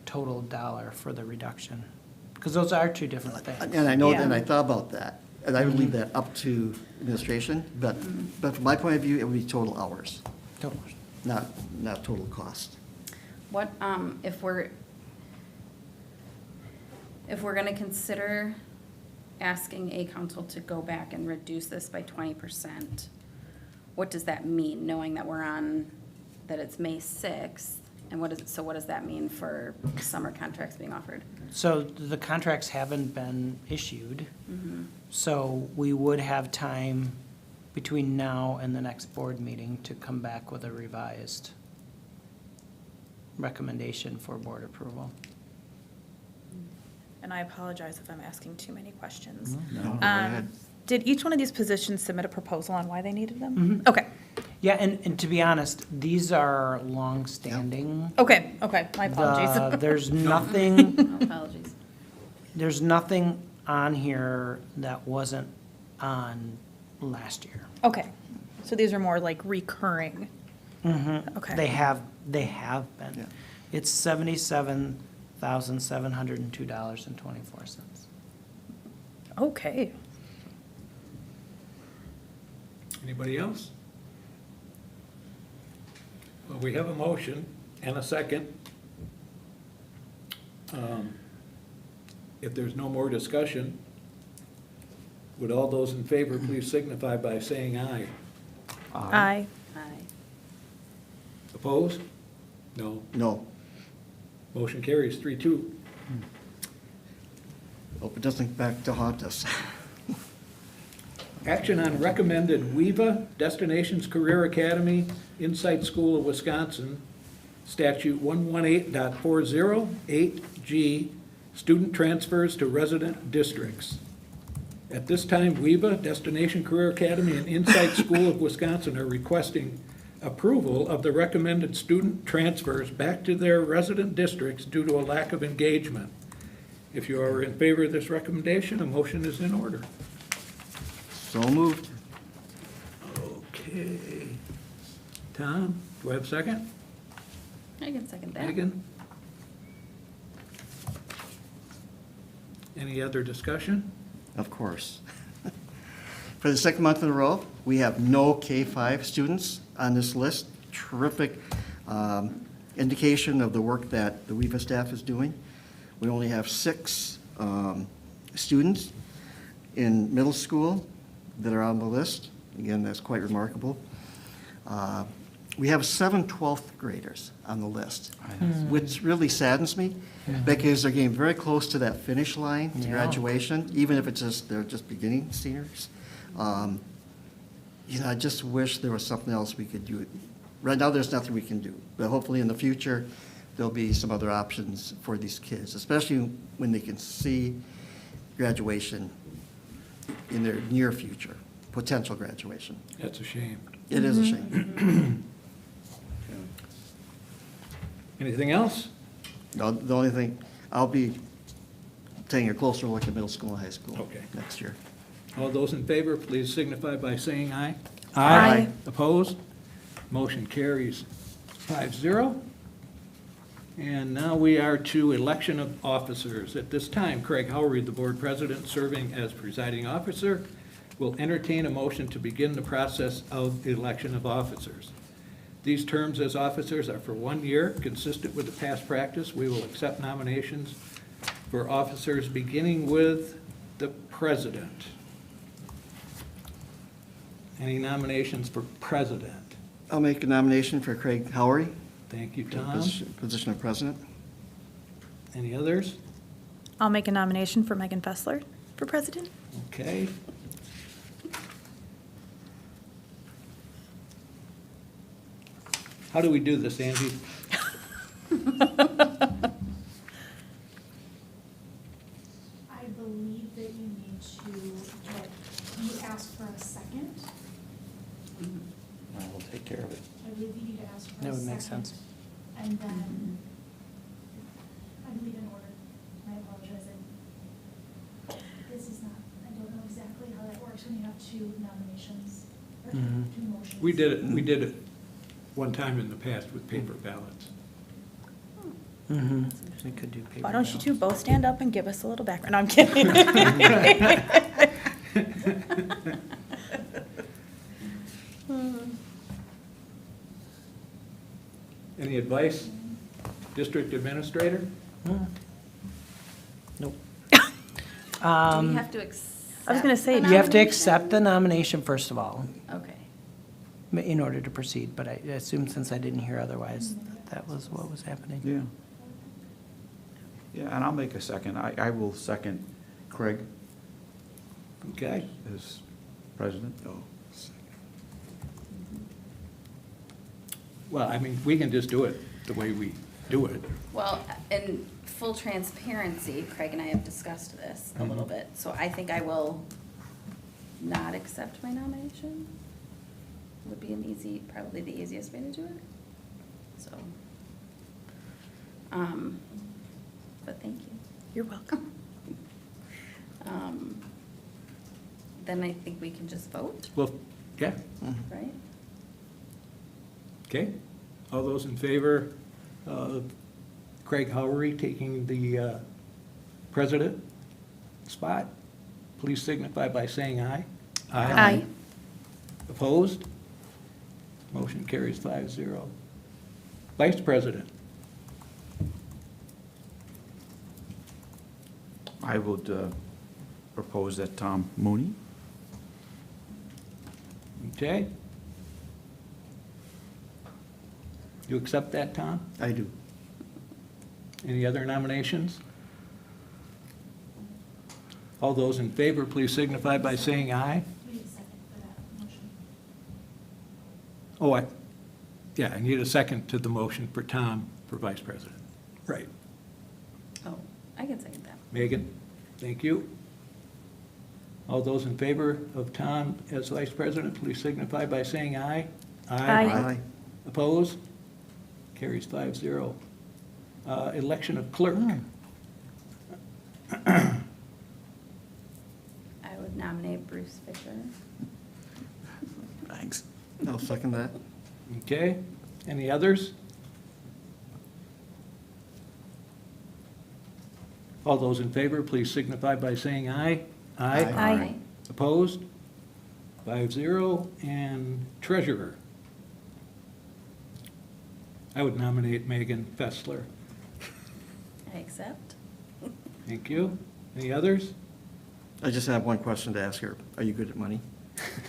total dollar for the reduction? Because those are two different things. And I know, Yeah. and I thought about that, and I would leave that up to administration, but from my point of view, it would be total hours, Total. not total cost. What, if we're gonna consider asking a council to go back and reduce this by 20%, what does that mean, knowing that that it's May 6th? And what does that mean for summer contracts being offered? So the contracts haven't been issued, so we would have time between now and the next board meeting to come back with a revised recommendation for board approval. And I apologize if I'm asking too many questions. No, go ahead. Did each one of these positions submit a proposal on why they needed them? Okay, Yeah, and to be honest, these are long-standing. okay, my apologies. There's nothing, No apologies. there's nothing on here that wasn't on last year. Okay, so these are more like recurring. Okay. They have been. Yeah. It's $77,702.24. Okay. Anybody else? Well, we have a motion and a second. If there's no more discussion, would all those in favor please signify by saying aye? Aye. Aye. Opposed? No. No, Motion carries 3-2. hope it doesn't back to haunt us. Action on recommended WEVA Destinations Career Academy Insight School of Wisconsin, Statute 118.408G, student transfers to resident districts. At this time, WEVA Destination Career Academy and Insight School of Wisconsin are requesting approval of the recommended student transfers back to their resident districts due to a lack of engagement. If you are in favor of this recommendation, a motion is in order. So moved. Okay. Tom, do I have a second? I can second that. Megan? Any other discussion? Of course. For the second month in a row, we have no K-5 students on this list. Terrific indication of the work that the WEVA staff is doing. We only have 6 students in middle school that are on the list. Again, that's quite remarkable. We have 7 12th graders on the list, which really saddens me because they're getting very close to that finish line to Yeah. graduation, even if they're just beginning seniors. I just wish there was something else we could do. Right now, there's nothing we can do, but hopefully in the future, there'll be some other options for these kids, especially when they can see graduation in their near future, potential graduation. That's a shame. It is a shame. Anything else? No, the only thing, I'll be taking a closer look at middle school and high school Okay. next year. All those in favor, please signify by saying aye. Aye. Opposed? Motion carries 5-0. And now we are to election of officers. At this time, Craig Howry, the board president serving as presiding officer, will entertain a motion to begin the process of election of officers. These terms as officers are for 1 year, consistent with the past practice. We will accept nominations for officers, beginning with the president. Any nominations for president? I'll make a nomination for Craig Howry, Thank you, for the Tom. position of president. Any others? I'll make a nomination for Megan Fessler for president. Okay. How do we do this, Angie? I believe that you need to get, you ask for a second. We'll take care of it. I believe you need to ask for a That second. would make sense. And then, I believe in order, I apologize, this is not, I don't know exactly how that works when you have two nominations, or Mhm. two motions. We did it one time in the past with paper ballots. Mm-hmm. We could do paper Why don't you ballots. two both stand up and give us a little background? No, I'm kidding. Any advice, district administrator? Nope. Do we have to accept? I was gonna say, the You have to nomination? accept the nomination first of all, Okay. in order to proceed, but I assume since I didn't hear otherwise, that was what was happening. Yeah. Yeah, and I'll make a second. I will second Craig Okay. as president. Well, I mean, we can just do it the way we do it. Well, in full transparency, Craig and I have discussed this a little bit, so I think I will not accept my nomination. Would be probably the easiest way to do it, so. But thank you. You're welcome. Then I think we can just vote, Well, yeah, right? okay. All those in favor of Craig Howery taking the president spot, please signify by saying aye. Aye. Opposed? Motion carries 5-0. Vice president, I would propose that Tom Mooney. okay? You accept that, Tom? I do. Any other nominations? All those in favor, please signify by saying aye. We need a second for that motion. Oh, I need a second to the motion for Tom for vice president. Right. Oh, I can second that. Megan, thank you. All those in favor of Tom as vice president, please signify by saying aye. Aye. Opposed? Carries 5-0. Election of clerk. I would nominate Bruce Fisher. Thanks. I'll second that. Okay, any others? All those in favor, please signify by saying aye. Aye. Opposed? 5-0, and treasurer. I would nominate Megan Fessler. I accept. Thank you. Any others? I just have one question to ask her. Are you good at money?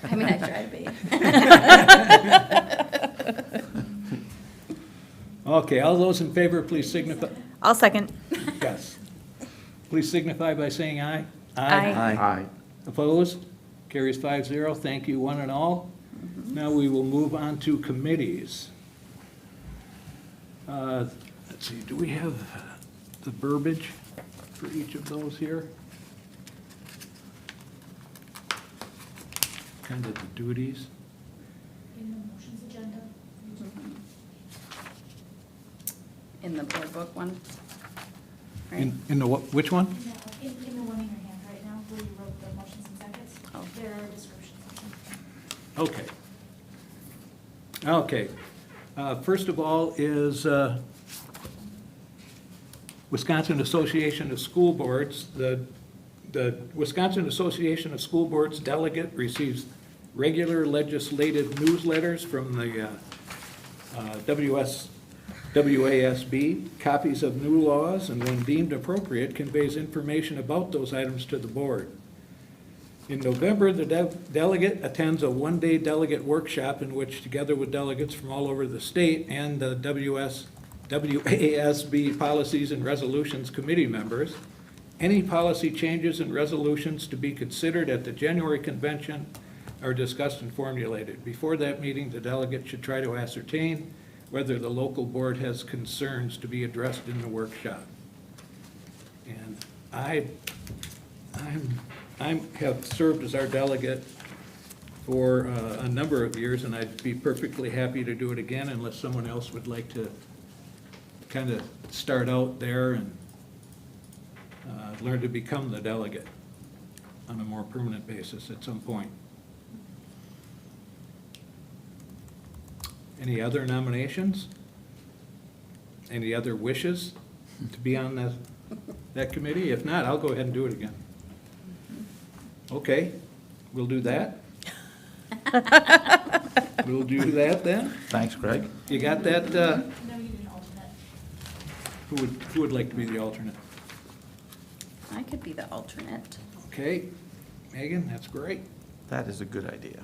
I mean, I try to be. Okay, all those in favor, please signify, I'll second. yes. Please signify by saying aye. Aye. Aye. Opposed? Carries 5-0. Thank you, one and all. Now we will move on to committees. Let's see, do we have the verbiage for each of those here? Kind of the duties. In the motions agenda. In the board book one, right? In the, which one? In the one in your hand right now, where you wrote the motions and seconds, Oh. there are descriptions of them. Okay. Okay. First of all is Wisconsin Association of School Boards. The Wisconsin Association of School Boards delegate receives regular legislative newsletters from the WASB, copies of new laws, and when deemed appropriate, conveys information about those items to the board. In November, the delegate attends a one-day delegate workshop in which, together with delegates from all over the state and the WASB Policies and Resolutions Committee members, any policy changes and resolutions to be considered at the January convention are discussed and formulated. Before that meeting, the delegate should try to ascertain whether the local board has concerns to be addressed in the workshop. And I have served as our delegate for a number of years, and I'd be perfectly happy to do it again unless someone else would like to kind of start out there and learn to become the delegate on a more permanent basis at some point. Any other nominations? Any other wishes to be on that committee? If not, I'll go ahead and do it again. Okay, we'll do that. We'll do that then. Thanks, Craig. You got that? No, you need an alternate. Who would like to be the alternate? I could be the alternate. Okay, Megan, that's great. That is a good idea.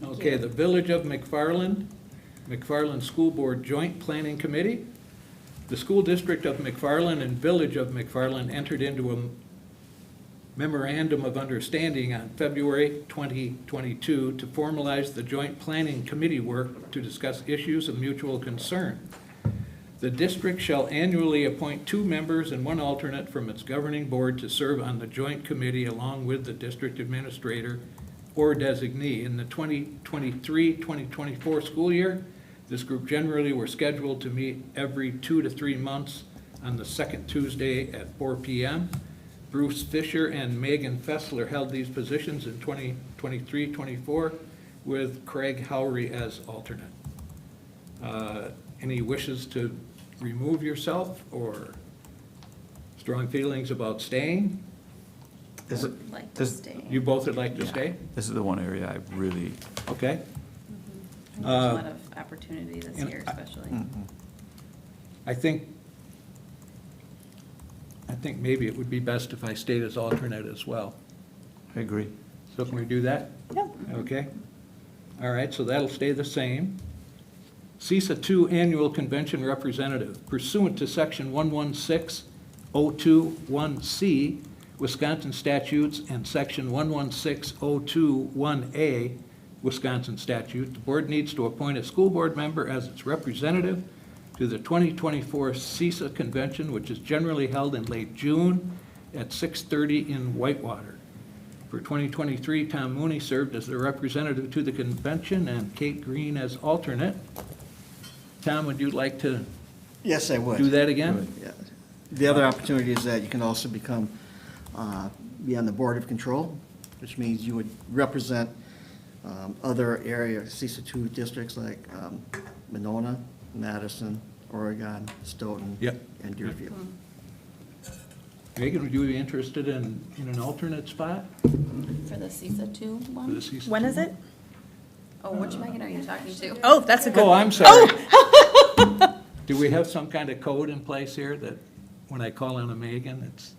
Okay, the Village of McFarland, McFarland School Board Joint Planning Committee. The School District of McFarland and Village of McFarland entered into a memorandum of understanding on February 2022 to formalize the Joint Planning Committee work to discuss issues of mutual concern. The district shall annually appoint 2 members and 1 alternate from its governing board to serve on the joint committee along with the district administrator or designee. In the 2023-2024 school year, this group generally were scheduled to meet every 2 to 3 months on the second Tuesday at 4 p.m. Bruce Fisher and Megan Fessler held these positions in 2023-24 with Craig Howry as alternate. Any wishes to remove yourself or strong feelings about staying? Is it, Would like to does- stay. You both would like to Yeah. stay? This is the one area I really, Okay. There's a lot of opportunity this and year I- especially. I think maybe it would be best if I stayed as alternate as well. I agree. So can we do that? Yeah. Okay. All right, so that'll stay the same. CISA 2 Annual Convention Representative pursuant to Section 116.021C Wisconsin statutes and Section 116.021A Wisconsin statute, the board needs to appoint a school board member as its representative to the 2024 CISA convention, which is generally held in late June at 6:30 in Whitewater. For 2023, Tom Mooney served as the representative to the convention and Kate Green as alternate. Tom, would you like to Yes, I would. do that again? Yeah. The other opportunity is that you can also be on the Board of Control, which means you would represent other area, CISA 2 districts like Monona, Madison, Oregon, Stoughton, Yep. and Deerfield. Megan, would you be interested in an alternate spot For the CISA 2 for the one? CISA? When is it? Oh, which Megan are you talking to? Oh, that's a good Oh, one. I'm sorry. Do we have some kind of code in place here that when I call on a Megan, it's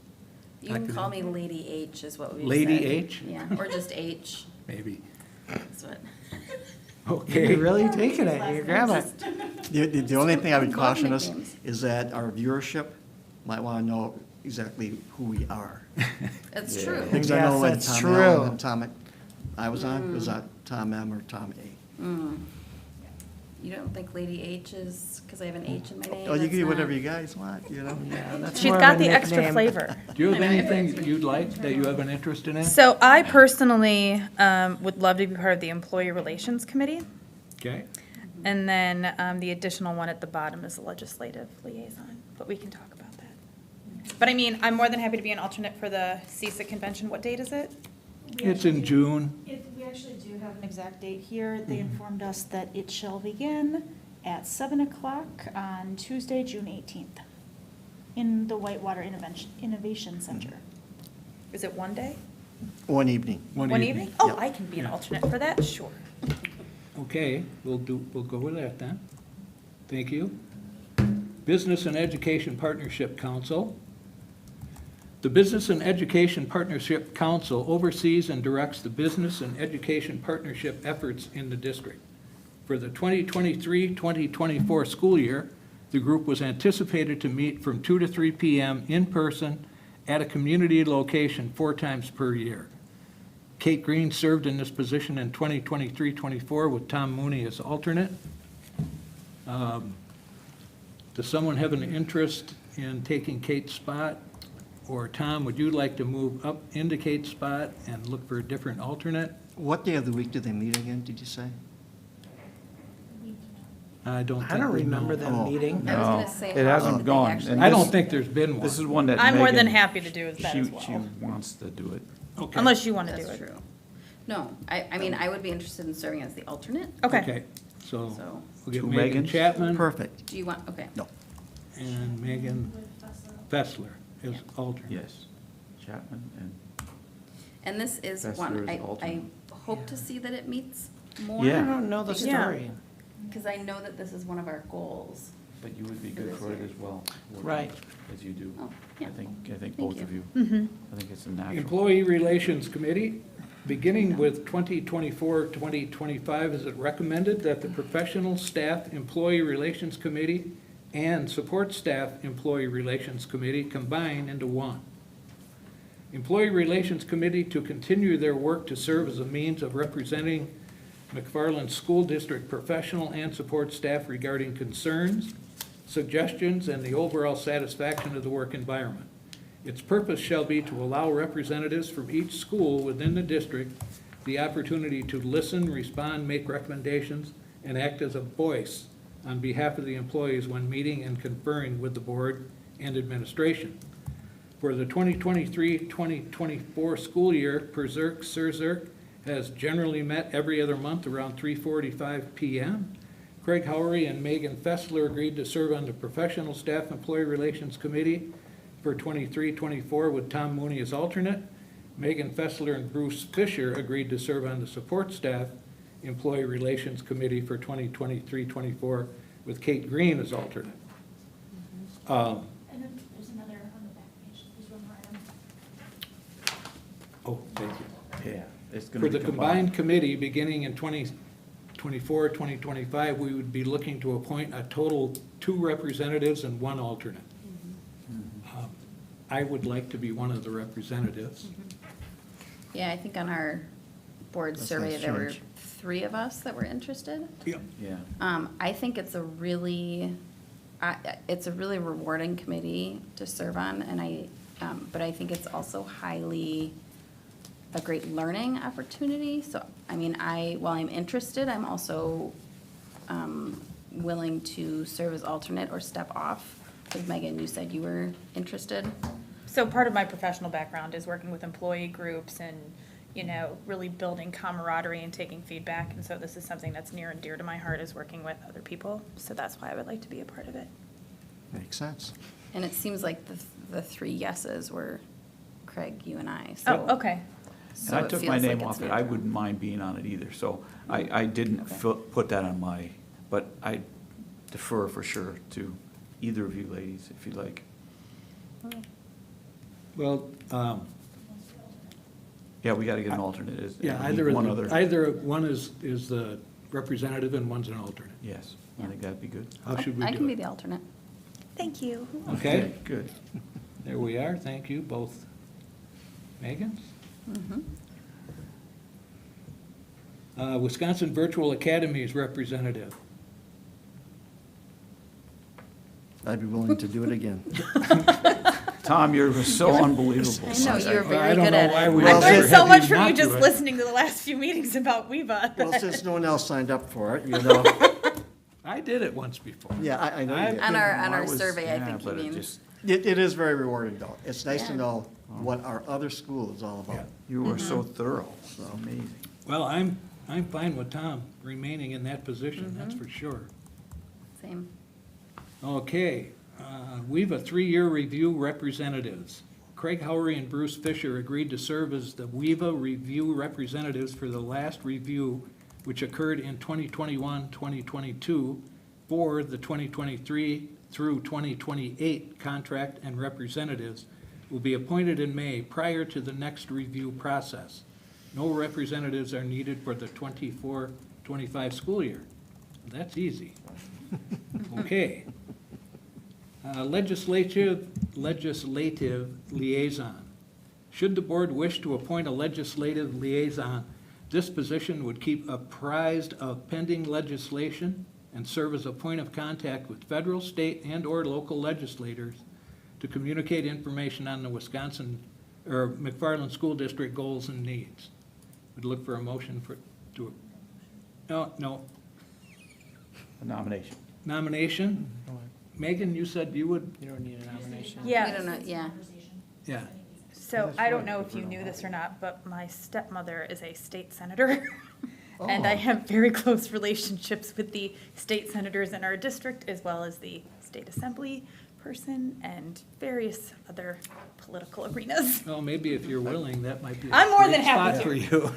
You can call me Lady H is what we said. Lady H? Yeah, or just H. maybe? That's what. Okay. You're really taking it, you grab it. The only thing I would Love caution us nicknames. is that our viewership might want to know exactly who we are. It's true. Because I Yes, know when that's Tom true. Allen and Tom, I was on, was that Tom M or Tom A? You don't think Lady H is, because I have an H in my name? Oh, you that's can do not- whatever you guys want, you know? Yeah, that's She's more of got a the extra nickname. flavor. Do you have anything you'd like, that you have an interest in? So I personally would love to be part of the Employee Relations Committee. Okay, And then the additional one at the bottom is the legislative liaison, but we can talk about that. But I mean, I'm more than happy to be an alternate for the CISA convention. What date is it? it's in June. We actually do have an exact date here. They informed us that it shall begin at 7 o'clock on Tuesday, June 18th, in the Whitewater Innovation Center. Is it one day? One evening. One evening? Oh, Yep. I can be an alternate for that, sure. Okay, we'll go with that then. Thank you. Business and Education Partnership Council. The Business and Education Partnership Council oversees and directs the business and education partnership efforts in the district. For the 2023-2024 school year, the group was anticipated to meet from 2 to 3 p.m. in person at a community location 4 times per year. Kate Green served in this position in 2023-24 with Tom Mooney as alternate. Does someone have an interest in taking Kate's spot? Or Tom, would you like to move up into Kate's spot and look for a different alternate? What day of the week do they meet again, did you say? I don't I think don't we know. remember them Oh. meeting. I was gonna No, say, it how hasn't did they gone. actually- And I don't this- think there's been one. This is one that I'm more than Megan- happy to do that as She well, wants to do it. Okay. unless you want to do That's it. true. No, I mean, I would be interested in serving as the alternate, Okay. So so, we'll get Two Megan Megans? Chapman Perfect. do you want, okay. No. and Megan Fessler as Yeah. alternate. Yes. Chapman and, And this is Fessler one, is I alternate. hope to see that it meets more. Yeah. I don't know the Yeah. story. Because I know that this is one of our goals. but you would be good for it as well. working Right. As you do. Oh, yeah. I think Thank both you. of you. Mm-hmm. I think it's a natural. Employee Relations Committee, beginning with 2024-2025, is it recommended that the Professional Staff Employee Relations Committee and Support Staff Employee Relations Committee combine into one. Employee Relations Committee to continue their work to serve as a means of representing McFarland School District professional and support staff regarding concerns, suggestions, and the overall satisfaction of the work environment. Its purpose shall be to allow representatives from each school within the district the opportunity to listen, respond, make recommendations, and act as a voice on behalf of the employees when meeting and conferring with the board and administration. For the 2023-2024 school year, PERZERC has generally met every other month around 3:45 p.m. Craig Howery and Megan Fessler agreed to serve on the Professional Staff Employee Relations Committee for 23-24 with Tom Mooney as alternate. Megan Fessler and Bruce Fisher agreed to serve on the Support Staff Employee Relations Committee for 2023-24 with Kate Green as alternate. And then there's another on the back page, there's one more item. Oh, thank you. Yeah. It's going For to the be combined committee, beginning in 2024, 2025, we would be looking to appoint a total 2 representatives and 1 alternate. I would like to be one of the representatives. Yeah, I think on our board That's survey, nice there were change. 3 of us that were interested. Yep. Yeah. I think it's a really rewarding committee to serve on, and but I think it's also highly a great learning opportunity. So, I mean, while I'm interested, I'm also willing to serve as alternate or step off. Because Megan, you said you were interested. So part of my professional background is working with employee groups and, really building camaraderie and taking feedback. And so this is something that's near and dear to my heart, is working with other people. So that's why I would like to be a part of it. Makes sense. And it seems like the 3 yeses were Craig, you, and I. So, Oh, okay. so And I it took my feels like name it's off it. I natural. wouldn't mind being on it either. So I didn't put that on but I defer for sure to either of you ladies, if you'd like. Well, Yeah, we got to get an alternate. yeah, We need one other. either one is the representative and one's an alternate. Yes, I think that'd be good. How should we I do can be it? the alternate. Thank you. Okay, Good. there we are. Thank you, both Megans. Wisconsin Virtual Academies representative. I'd be willing to do it again. Tom, you're so unbelievable. I know, you're I very don't good know at why it. we I've ever learned had so much from not you do just it. listening to the last few meetings about WEVA. Well, since no one else signed up for it, you know. I did it once before. Yeah, I know you did. On our I was- survey, I yeah, think you but it mean. just- It is very rewarding, though. It's nice to Yeah. know what our other school is all about. You were so thorough. It's amazing. Well, I'm fine with Tom remaining in that position, that's for sure. Same. Okay, we have a 3-year review representatives. Craig Howery and Bruce Fisher agreed to serve as the WEVA review representatives for the last review, which occurred in 2021-2022 for the 2023 through 2028 contract, and representatives will be appointed in May prior to the next review process. No representatives are needed for the 24-25 school year. That's easy. Okay. Legislative liaison. Should the board wish to appoint a legislative liaison, this position would keep apprised of pending legislation and serve as a point of contact with federal, state, and/or local legislators to communicate information on the Wisconsin, or McFarland School District goals and needs. Would look for a motion no, A nomination. nomination? Megan, you said you would, You don't need a nomination. We Yeah, don't know, yeah. yeah. so I don't know if you knew this or not, but my stepmother is a state senator. And I have very close relationships with the state senators in our district, as well as the state assembly person and various other political arenas. Well, maybe if you're willing, that might be a I'm more great than happy spot to. for you.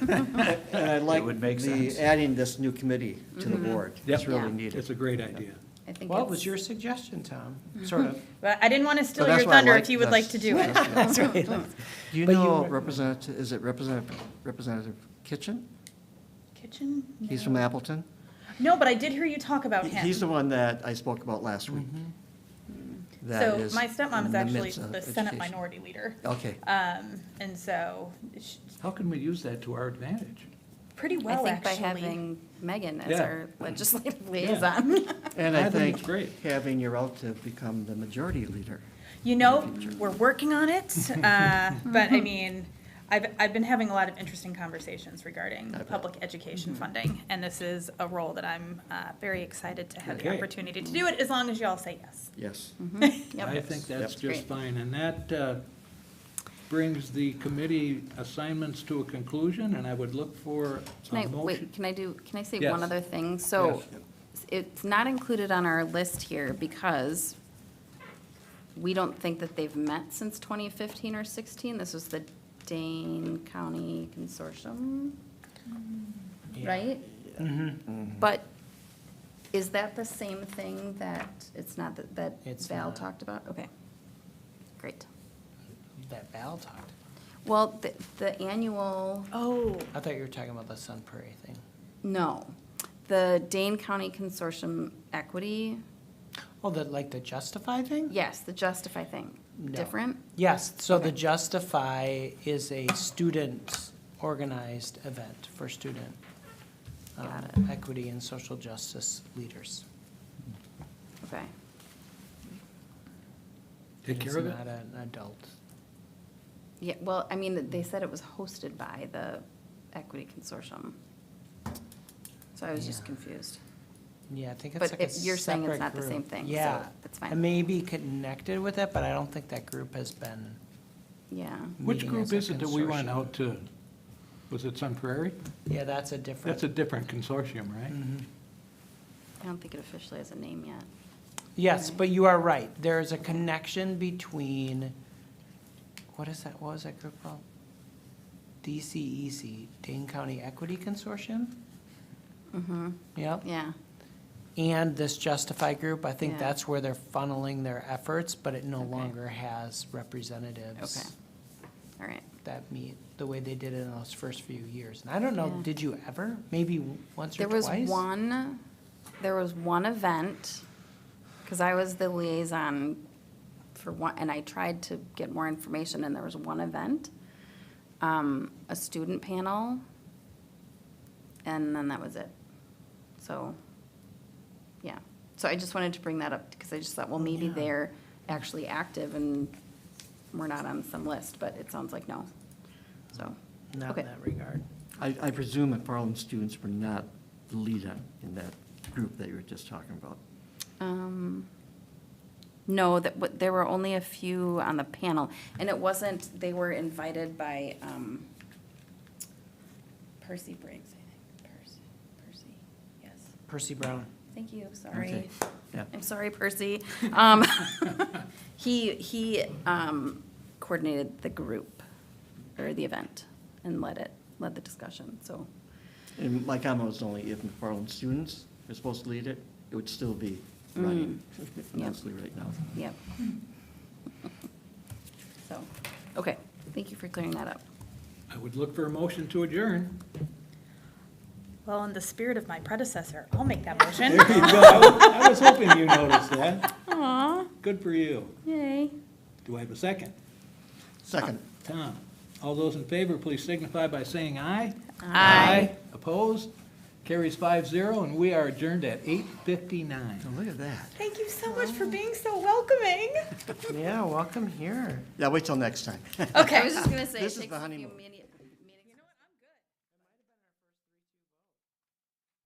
And I like would make sense. adding this new committee to the board. It's Yep. really Yeah. needed. It's a great idea. I think Well, it it's- was your suggestion, Tom, sort of. But I didn't want to steal So that's your why I thunder like if you would like to do it. That's right. Do you But you know were- Representative Kitchen? Kitchen? He's from Appleton. No, but I did hear you talk about He's the him. one that I spoke about last week. That So is my stepmom in is the actually midst of the Senate education. minority leader. Okay. And so, How can we use that to our advantage? pretty I well, think by actually. having Megan as Yeah. our legislative liaison. And I I think it's think great. having your relative become the majority leader. You know, we're working on it, but I mean, I've been having a lot of interesting conversations regarding bet. public education funding, and this is a role that I'm very excited to have the Okay. opportunity to do it, as long as you all say yes. Yes. Yep. I think that's Yep. just Great. fine, and that brings the committee assignments to a conclusion, and I would look for Can I, a motion. wait, can I say Yes. one other thing? So it's not included on our list here because we don't think that they've met since 2015 or 16. This was the Dane County Consortium, right? But is that the same thing that, it's not that It's Val not. talked about? Okay, great. That Val talked. Well, the annual, Oh. I thought you were talking about the Sun Prairie thing. no, the Dane County Consortium Equity, Oh, like the Justify thing? yes, the Justify thing, No. different? Yes, so the Okay. Justify is a student-organized event for student Got it. equity and social justice leaders. Okay, Take care of it. It's not an adult. yeah, well, I mean, they said it was hosted by the Equity Consortium. So I was just Yeah. confused. Yeah, I think it's But like a if you're saying it's separate not the same group. thing, so Yeah. that's It fine. may be connected with it, but I don't think that group has been Yeah, Which meeting group as a is it that we went consortium. out to? Was it Sun Prairie? Yeah, that's a different. That's a different consortium, right? Mhm. I don't think it officially has a name yet. Yes, but you are right. There is a connection between, what is that, what was that group called? DCEC, Dane County Equity Consortium? Mm-hmm, Yep. yeah, And this Justify group, I think Yeah. that's where they're funneling their efforts, but it no Okay. longer has representatives okay, all right. that meet the way they did it in those first few years. And I don't know, Yeah. did you ever? Maybe once or There was twice? there was one event, because I was the liaison for one, and I tried to get more information, and there was one event, a student panel, and then that was it. So, yeah. So I just wanted to bring that up, because I just thought, well, maybe Yeah. they're actually active and we're not on some list, but it sounds like no. So, Not okay. in that regard. I presume McFarland students were not the leader in that group that you were just talking about. No, there were only a few on the panel, and it wasn't, they were invited by, Percy Briggs, I think, Percy, yes. Percy Brown. Thank you, sorry. Okay. Yeah. I'm sorry, Percy. He coordinated the group, or the event, and led the discussion, so, And my comment was only if McFarland students are supposed to lead it, it would still be running immensely right now. yep. So, okay, thank you for clearing that up. I would look for a motion to adjourn. Well, in the spirit of my predecessor, I'll make that motion. There you go. I was hoping you noticed that. Aw, Good for you. yay. Do I have a second? Second. Tom, all those in favor, please signify by saying aye. Aye. Opposed? Carries 5-0, and we are adjourned at 8:59. Oh, look at that. Thank you so much for being so welcoming. Yeah, welcome here. Yeah, wait till next time. I was just gonna say, it This is takes the a few honeymoon. minutes